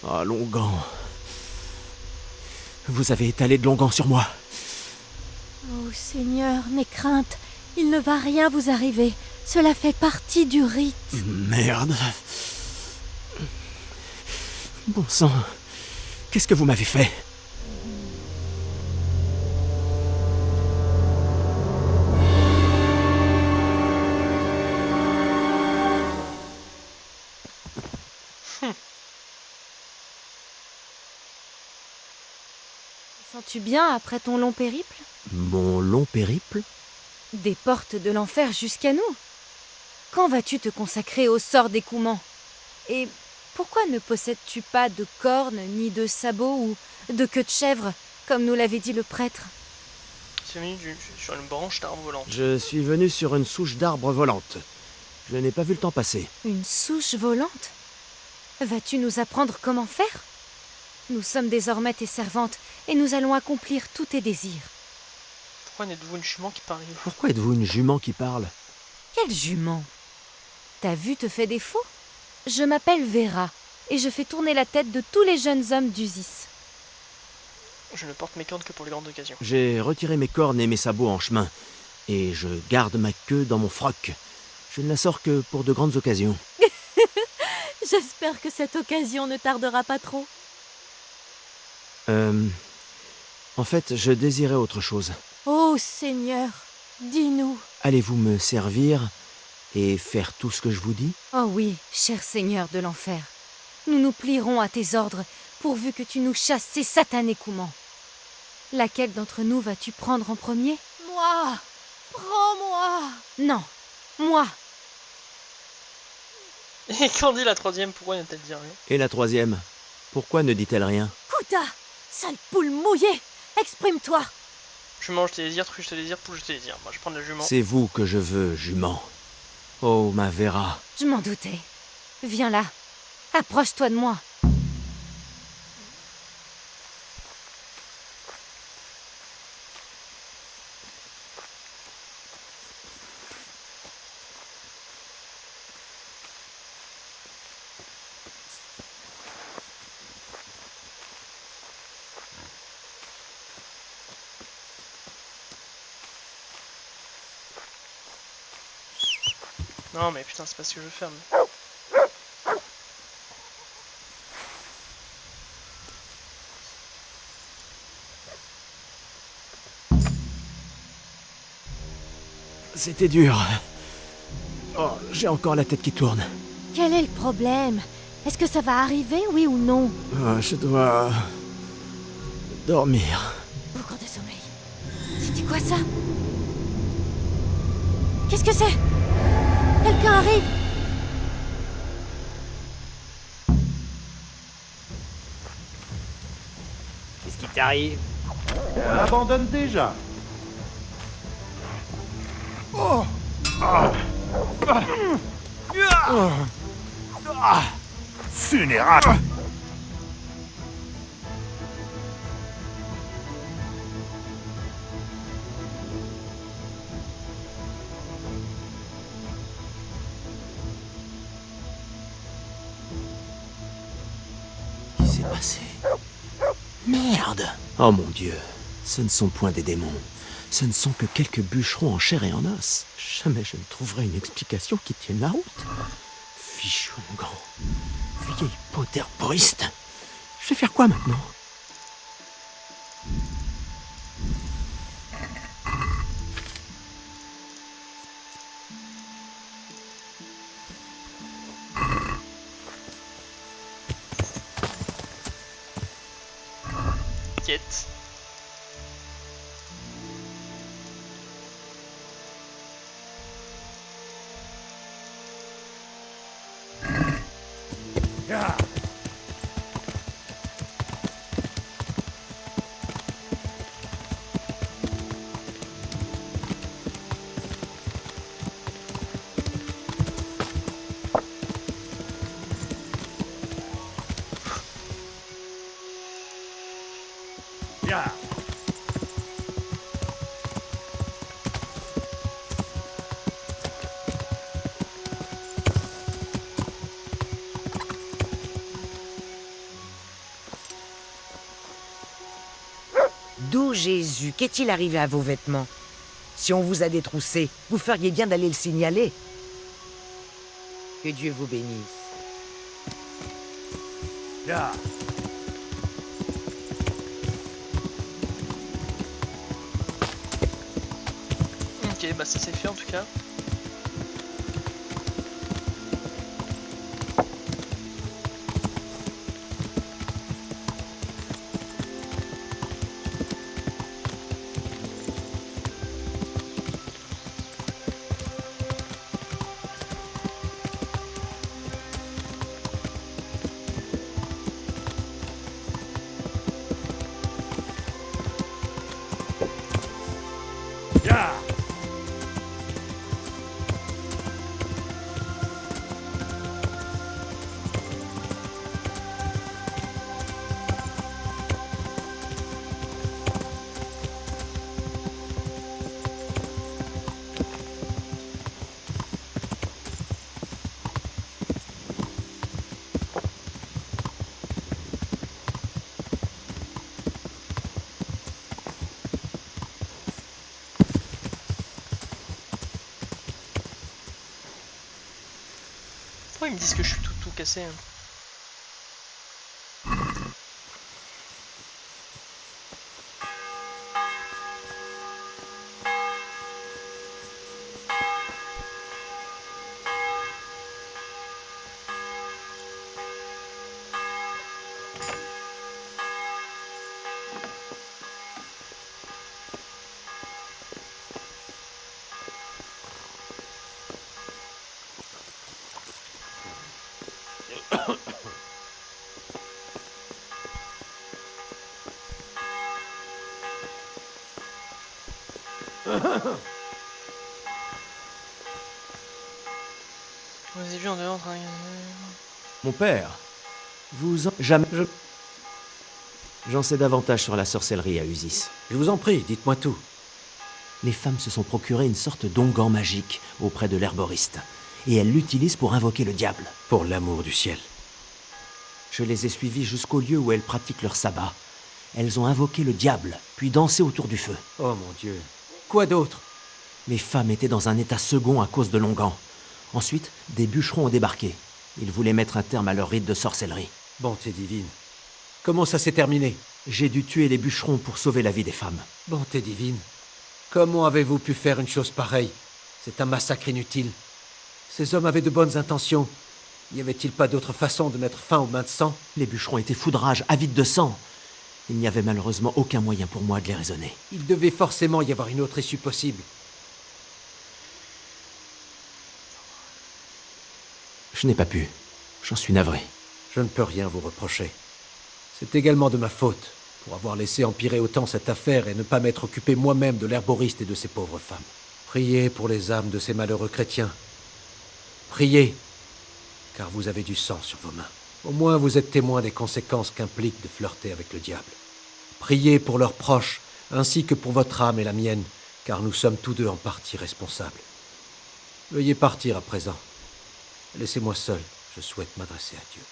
Ah, Longan. Vous avez étalé de Longan sur moi. Oh Seigneur, n'aie crainte. Il ne va rien vous arriver. Cela fait partie du rite. Merde. Bon sang. Qu'est-ce que vous m'avez fait? Sens-tu bien après ton long périple? Mon long périple? Des portes de l'enfer jusqu'à nous. Quand vas-tu te consacrer au sort d'écoulement? Et pourquoi ne possèdes-tu pas de cornes, ni de sabots ou de queue de chèvre, comme nous l'avait dit le prêtre? C'est venu sur une branche d'arbre volant. Je suis venu sur une souche d'arbre volante. Je n'ai pas vu le temps passer. Une souche volante? Vas-tu nous apprendre comment faire? Nous sommes désormais tes servantes, et nous allons accomplir tous tes désirs. Pourquoi n'êtes-vous une jument qui parle? Pourquoi êtes-vous une jument qui parle? Quelle jument? Ta vue te fait défaut? Je m'appelle Vera, et je fais tourner la tête de tous les jeunes hommes d'Usis. Je ne porte mes cornes que pour les grandes occasions. J'ai retiré mes cornes et mes sabots en chemin, et je garde ma queue dans mon froc. Je ne la sors que pour de grandes occasions. J'espère que cette occasion ne tardera pas trop. En fait, je désirais autre chose. Oh Seigneur, dis-nous. Allez-vous me servir et faire tout ce que je vous dis? Oh oui, cher Seigneur de l'enfer. Nous nous plierons à tes ordres, pourvu que tu nous chasses ces satanés écoumants. Laquelle d'entre nous vas-tu prendre en premier? Moi! Prends-moi! Non, moi! Et quand dit la troisième, pourquoi n'a-t-elle dit rien? Et la troisième? Pourquoi ne dit-elle rien? Kouta! Sale poule mouillée! Exprime-toi! Jument, je te désire, truc, je te désire, poule, je te désire. Moi, je prends la jument. C'est vous que je veux, jument. Oh, ma Vera. Je m'en doutais. Viens là. Approche-toi de moi. Non, mais putain, c'est pas ce que je veux faire. C'était dur. Oh, j'ai encore la tête qui tourne. Quel est le problème? Est-ce que ça va arriver, oui ou non? Oh, je dois... dormir. Beaucoup de sommeil. C'était quoi ça? Qu'est-ce que c'est? Quelqu'un arrive! Qu'est-ce qui t'arrive? On abandonne déjà. Funérailles. Qu'est-ce qui s'est passé? Merde! Oh mon Dieu, ce ne sont point des démons. Ce ne sont que quelques bûcherons en chair et en os. Jamais je ne trouverai une explication qui tienne la route. Fichu grand. Vieille peau d'herboriste. Je vais faire quoi maintenant? Quête. D'où Jésus? Qu'est-il arrivé à vos vêtements? Si on vous a détroussé, vous feriez bien d'aller le signaler. Que Dieu vous bénisse. Ya. Ok, bah ça c'est fait en tout cas. Ya. Pourquoi ils me disent que je suis tout cassé hein? On les a vus en dehors en train de... Mon père, vous en... Jamais... J'en sais davantage sur la sorcellerie à Usis. Je vous en prie, dites-moi tout. Les femmes se sont procuré une sorte d'onguent magique auprès de l'herboriste, et elles l'utilisent pour invoquer le diable. Pour l'amour du ciel. Je les ai suivies jusqu'au lieu où elles pratiquent leur sabbat. Elles ont invoqué le diable, puis dansé autour du feu. Oh mon Dieu. Quoi d'autre? Les femmes étaient dans un état second à cause de l'onguent. Ensuite, des bûcherons ont débarqué. Ils voulaient mettre un terme à leur rite de sorcellerie. Bonté divine. Comment ça s'est terminé? J'ai dû tuer les bûcherons pour sauver la vie des femmes. Bonté divine. Comment avez-vous pu faire une chose pareille? C'est un massacre inutile. Ces hommes avaient de bonnes intentions. Y avait-il pas d'autre façon de mettre fin aux bains de sang? Les bûcherons étaient fous de rage, avides de sang. Il n'y avait malheureusement aucun moyen pour moi de les raisonner. Il devait forcément y avoir une autre issue possible. Je n'ai pas pu. J'en suis navré. Je ne peux rien vous reprocher. C'est également de ma faute, pour avoir laissé empirer autant cette affaire et ne pas m'être occupé moi-même de l'herboriste et de ces pauvres femmes. Priez pour les âmes de ces malheureux chrétiens. Priez, car vous avez du sang sur vos mains. Au moins vous êtes témoin des conséquences qu'implique de flirter avec le diable. Priez pour leurs proches, ainsi que pour votre âme et la mienne, car nous sommes tous deux en partie responsables. Veuillez partir à présent. Laissez-moi seul, je souhaite m'adresser à Dieu.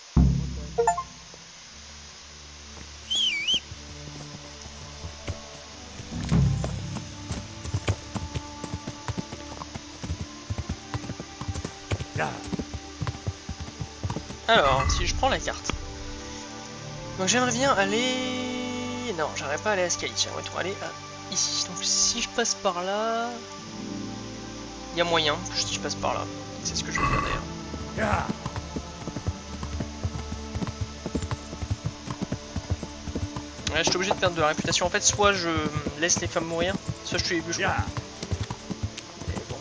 Alors, si je prends la carte. Donc j'aimerais bien aller... Non, j'aimerais pas aller à Skylich, j'aimerais trop aller à ici. Donc si je passe par là... Il y a moyen que je passe par là. C'est ce que je vais faire d'ailleurs. Ouais, je suis obligé de perdre de la réputation. En fait, soit je laisse les femmes mourir, soit je tue les bûcherons. Et bon.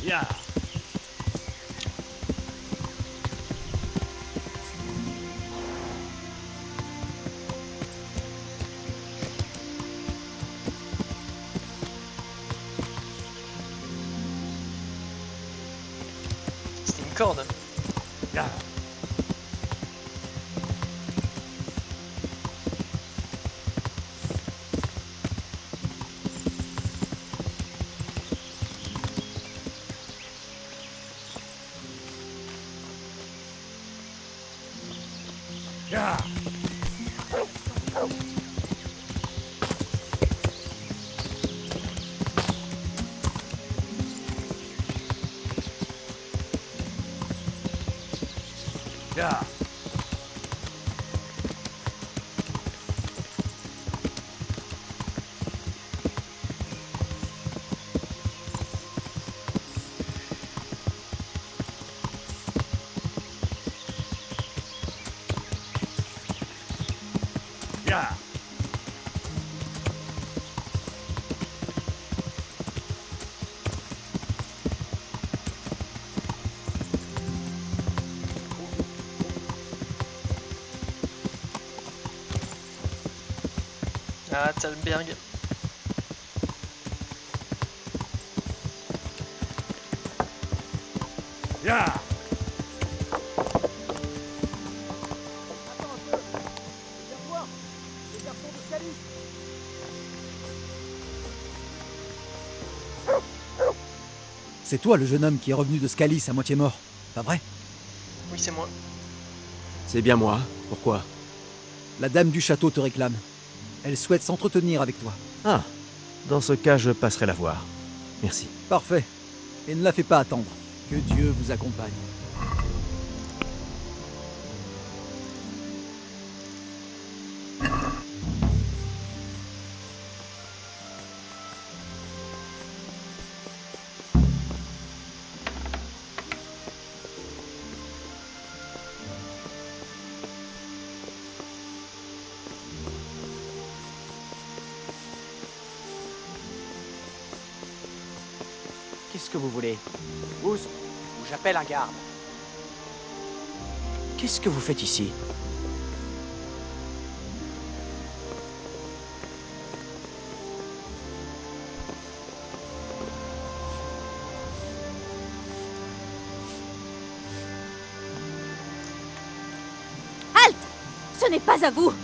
Ya. C'était une corde. Ah, Talberg. C'est toi le jeune homme qui est revenu de Scalis à moitié mort, pas vrai? Oui, c'est moi. C'est bien moi. Pourquoi? La dame du château te réclame. Elle souhaite s'entretenir avec toi. Ah, dans ce cas, je passerai la voir. Merci. Parfait. Et ne la fais pas attendre. Que Dieu vous accompagne. Qu'est-ce que vous voulez? Pousse, ou j'appelle un garde. Qu'est-ce que vous faites ici? Halte! Ce n'est pas à vous!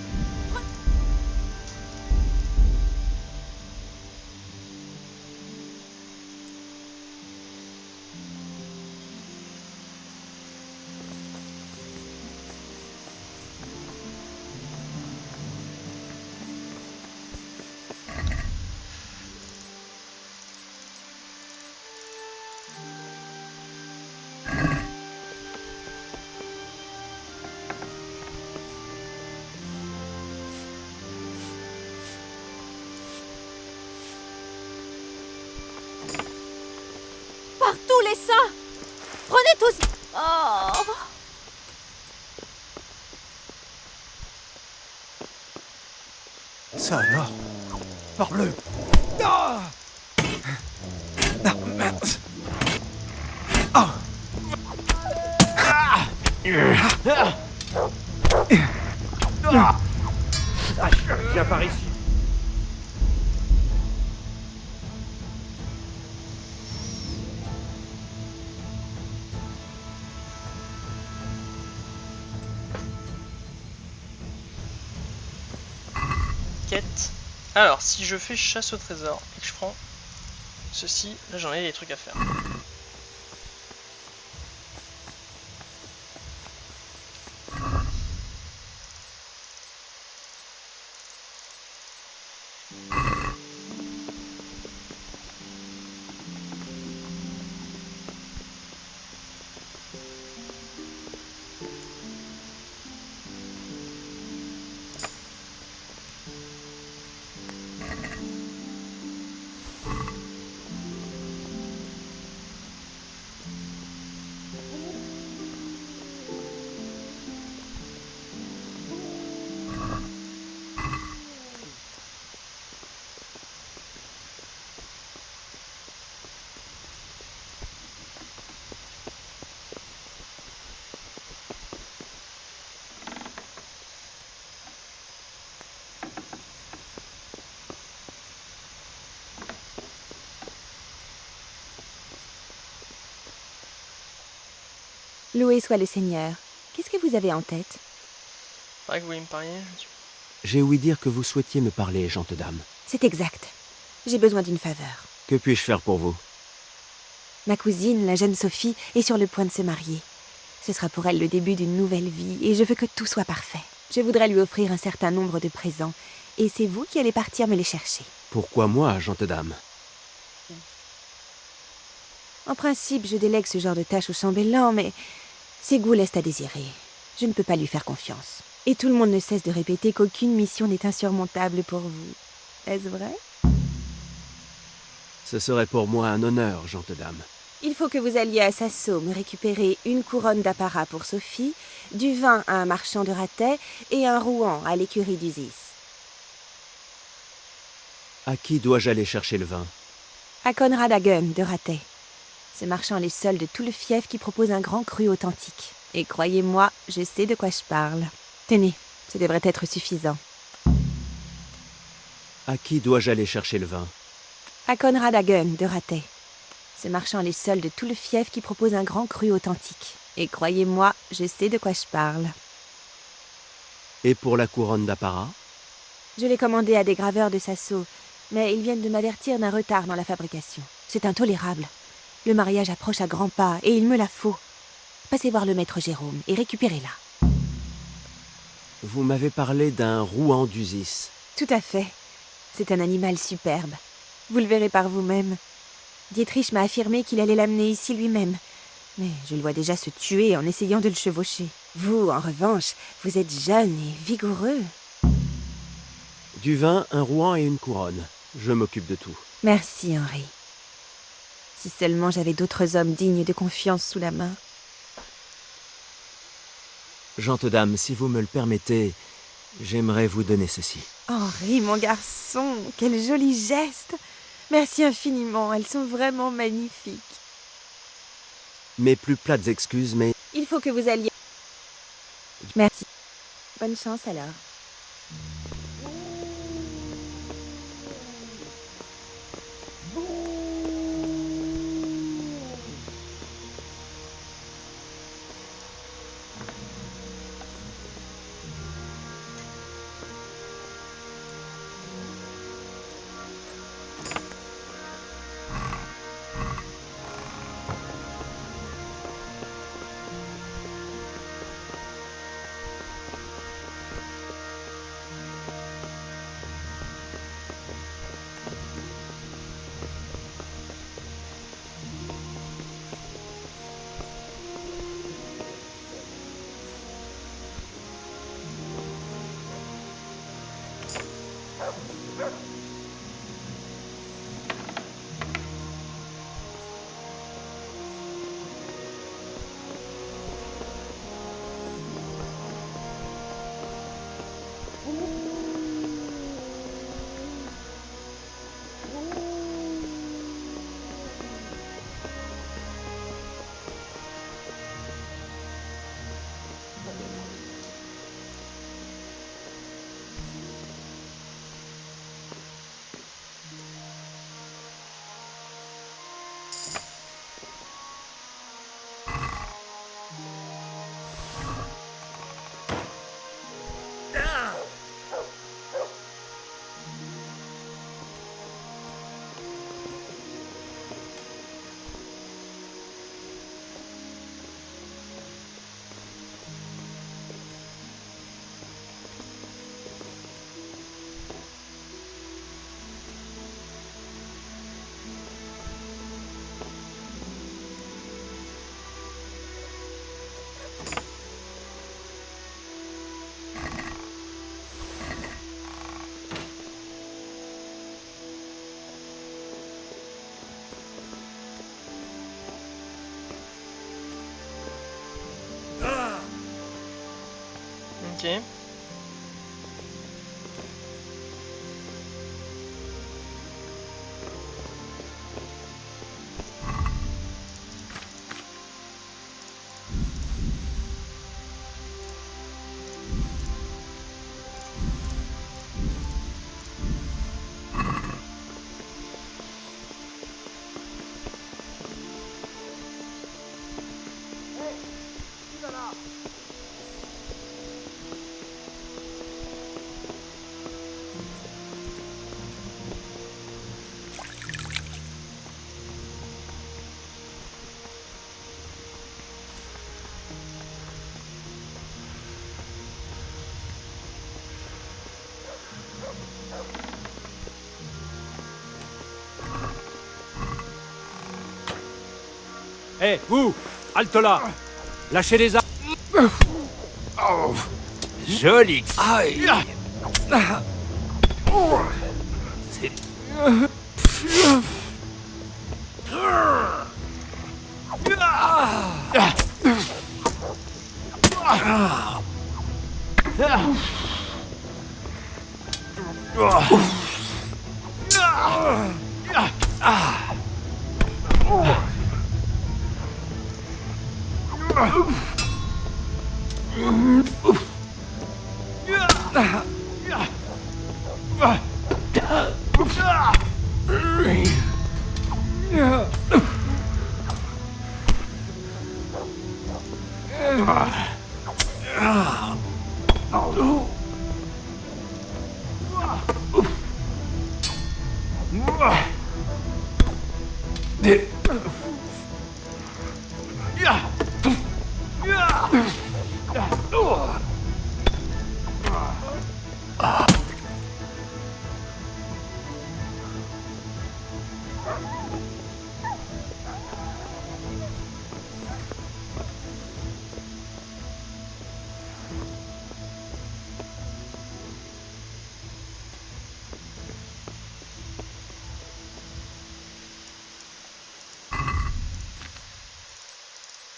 Par tous les saints! Prenez tous... Oh! Ça alors? Parbleu! Ah! Ah, mince! Ah! Ah! Viens par ici. Quête. Alors, si je fais chasse au trésor et que je prends ceci, là j'en ai des trucs à faire. Loué soit le Seigneur. Qu'est-ce que vous avez en tête? C'est vrai que vous voulez me parler. J'ai ouï dire que vous souhaitiez me parler, gente dame. C'est exact. J'ai besoin d'une faveur. Que puis-je faire pour vous? Ma cousine, la jeune Sophie, est sur le point de se marier. Ce sera pour elle le début d'une nouvelle vie et je veux que tout soit parfait. Je voudrais lui offrir un certain nombre de présents et c'est vous qui allez partir me les chercher. Pourquoi moi, gente dame? En principe, je délègue ce genre de tâches au chambellan, mais ses goûts laissent à désirer. Je ne peux pas lui faire confiance. Et tout le monde ne cesse de répéter qu'aucune mission n'est insurmontable pour vous. Est-ce vrai? Ce serait pour moi un honneur, gente dame. Il faut que vous alliez à Sasso me récupérer une couronne d'apparat pour Sophie, du vin à un marchand de Ratet et un rouan à l'écurie d'Usis. À qui dois-je aller chercher le vin? À Conrad Hagen de Ratet. Ce marchand est le seul de tout le fief qui propose un grand cru authentique. Et croyez-moi, je sais de quoi je parle. Tenez, ce devrait être suffisant. À qui dois-je aller chercher le vin? À Conrad Hagen de Ratet. Ce marchand est le seul de tout le fief qui propose un grand cru authentique. Et croyez-moi, je sais de quoi je parle. Et pour la couronne d'apparat? Je l'ai commandé à des graveurs de Sasso, mais ils viennent de m'avertir d'un retard dans la fabrication. C'est intolérable. Le mariage approche à grands pas et il me la faut. Passez voir le maître Jérôme et récupérez-la. Vous m'avez parlé d'un rouan d'Usis. Tout à fait. C'est un animal superbe. Vous le verrez par vous-même. Dietrich m'a affirmé qu'il allait l'amener ici lui-même. Mais je le vois déjà se tuer en essayant de le chevaucher. Vous, en revanche, vous êtes jeune et vigoureux. Du vin, un rouan et une couronne. Je m'occupe de tout. Merci, Henri. Si seulement j'avais d'autres hommes dignes de confiance sous la main. Gente dame, si vous me le permettez, j'aimerais vous donner ceci. Henri, mon garçon, quel joli geste! Merci infiniment, elles sont vraiment magnifiques. Mes plus plates excuses, mais... Il faut que vous alliez... Merci. Bonne chance alors. Ok. Hé, vous! Halte là! Lâchez les armes! Oh, joli! Aïe! C'est...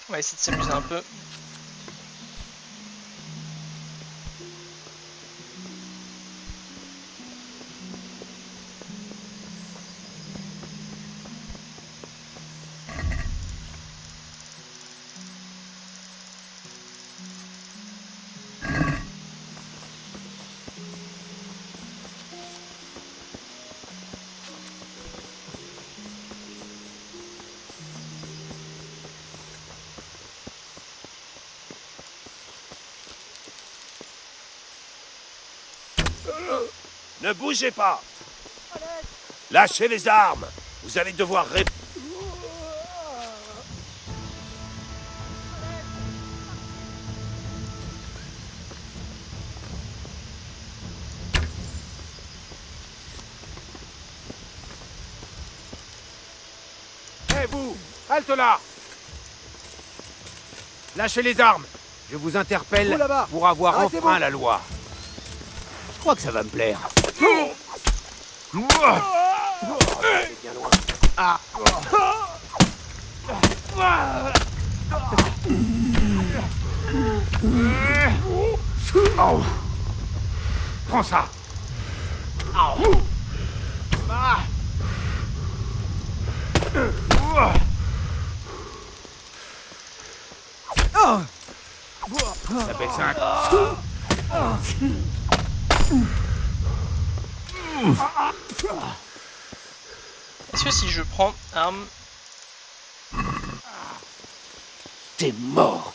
On va essayer de s'amuser un peu. Ne bougez pas! Lâchez les armes! Vous allez devoir Hé, vous! Halte là! Lâchez les armes! Je vous interpelle pour avoir enfreint la loi. Je crois que ça va me plaire. Ah. Oh. Prends ça. Oh. Ah. Ça fait 5. Est-ce que si je prends arme... T'es mort.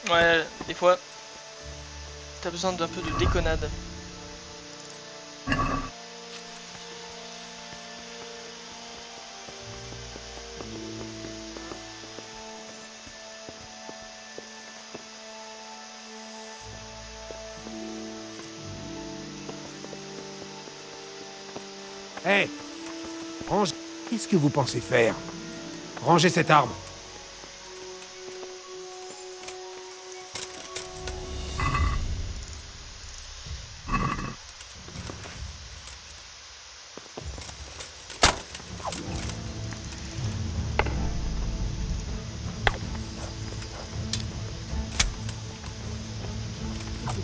Ouais, des fois, t'as besoin d'un peu de déconnade. Hé, range... Qu'est-ce que vous pensez faire? Rangez cette arme.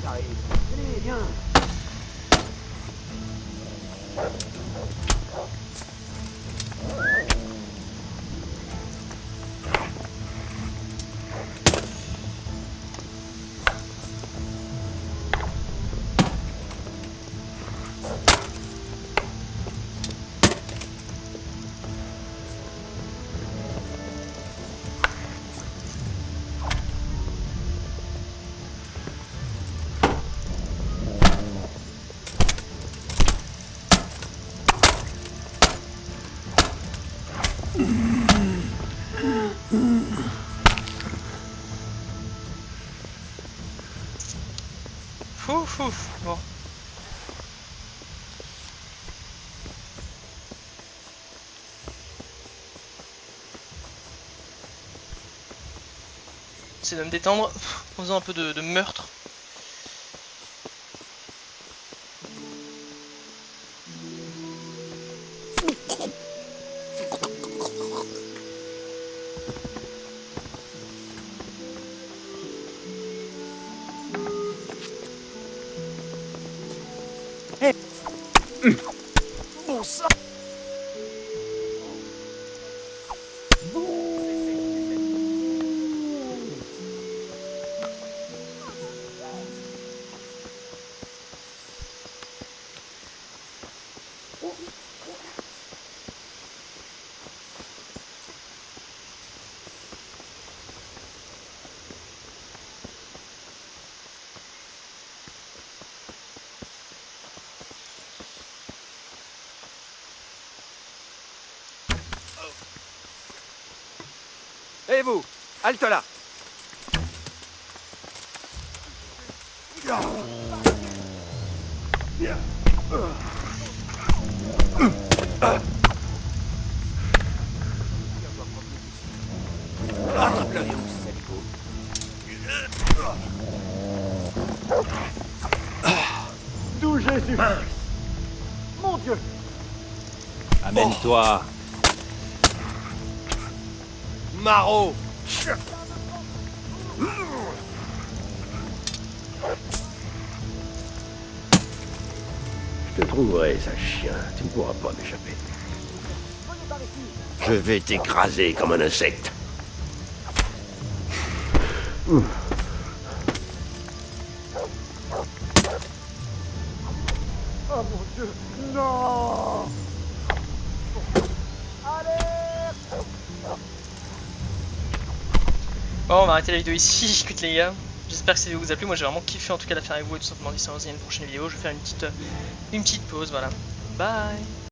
Allez, viens. Ouf, bon. J'essaie de me détendre en faisant un peu de meurtre. Bon sang. Et vous, halte là. Attrape-le. D'où Jésus? Mon Dieu! Amène-toi. Maraud. Je te trouverai, sale chien. Tu ne pourras pas m'échapper. Je vais t'écraser comme un insecte. Oh mon Dieu! Non! Bon, on va arrêter la vidéo ici, écoute les gars. J'espère que cette vidéo vous a plu. Moi j'ai vraiment kiffé en tout cas la faire avec vous et tout simplement dit ça dans une prochaine vidéo. Je vais faire une petite pause, voilà. Bye.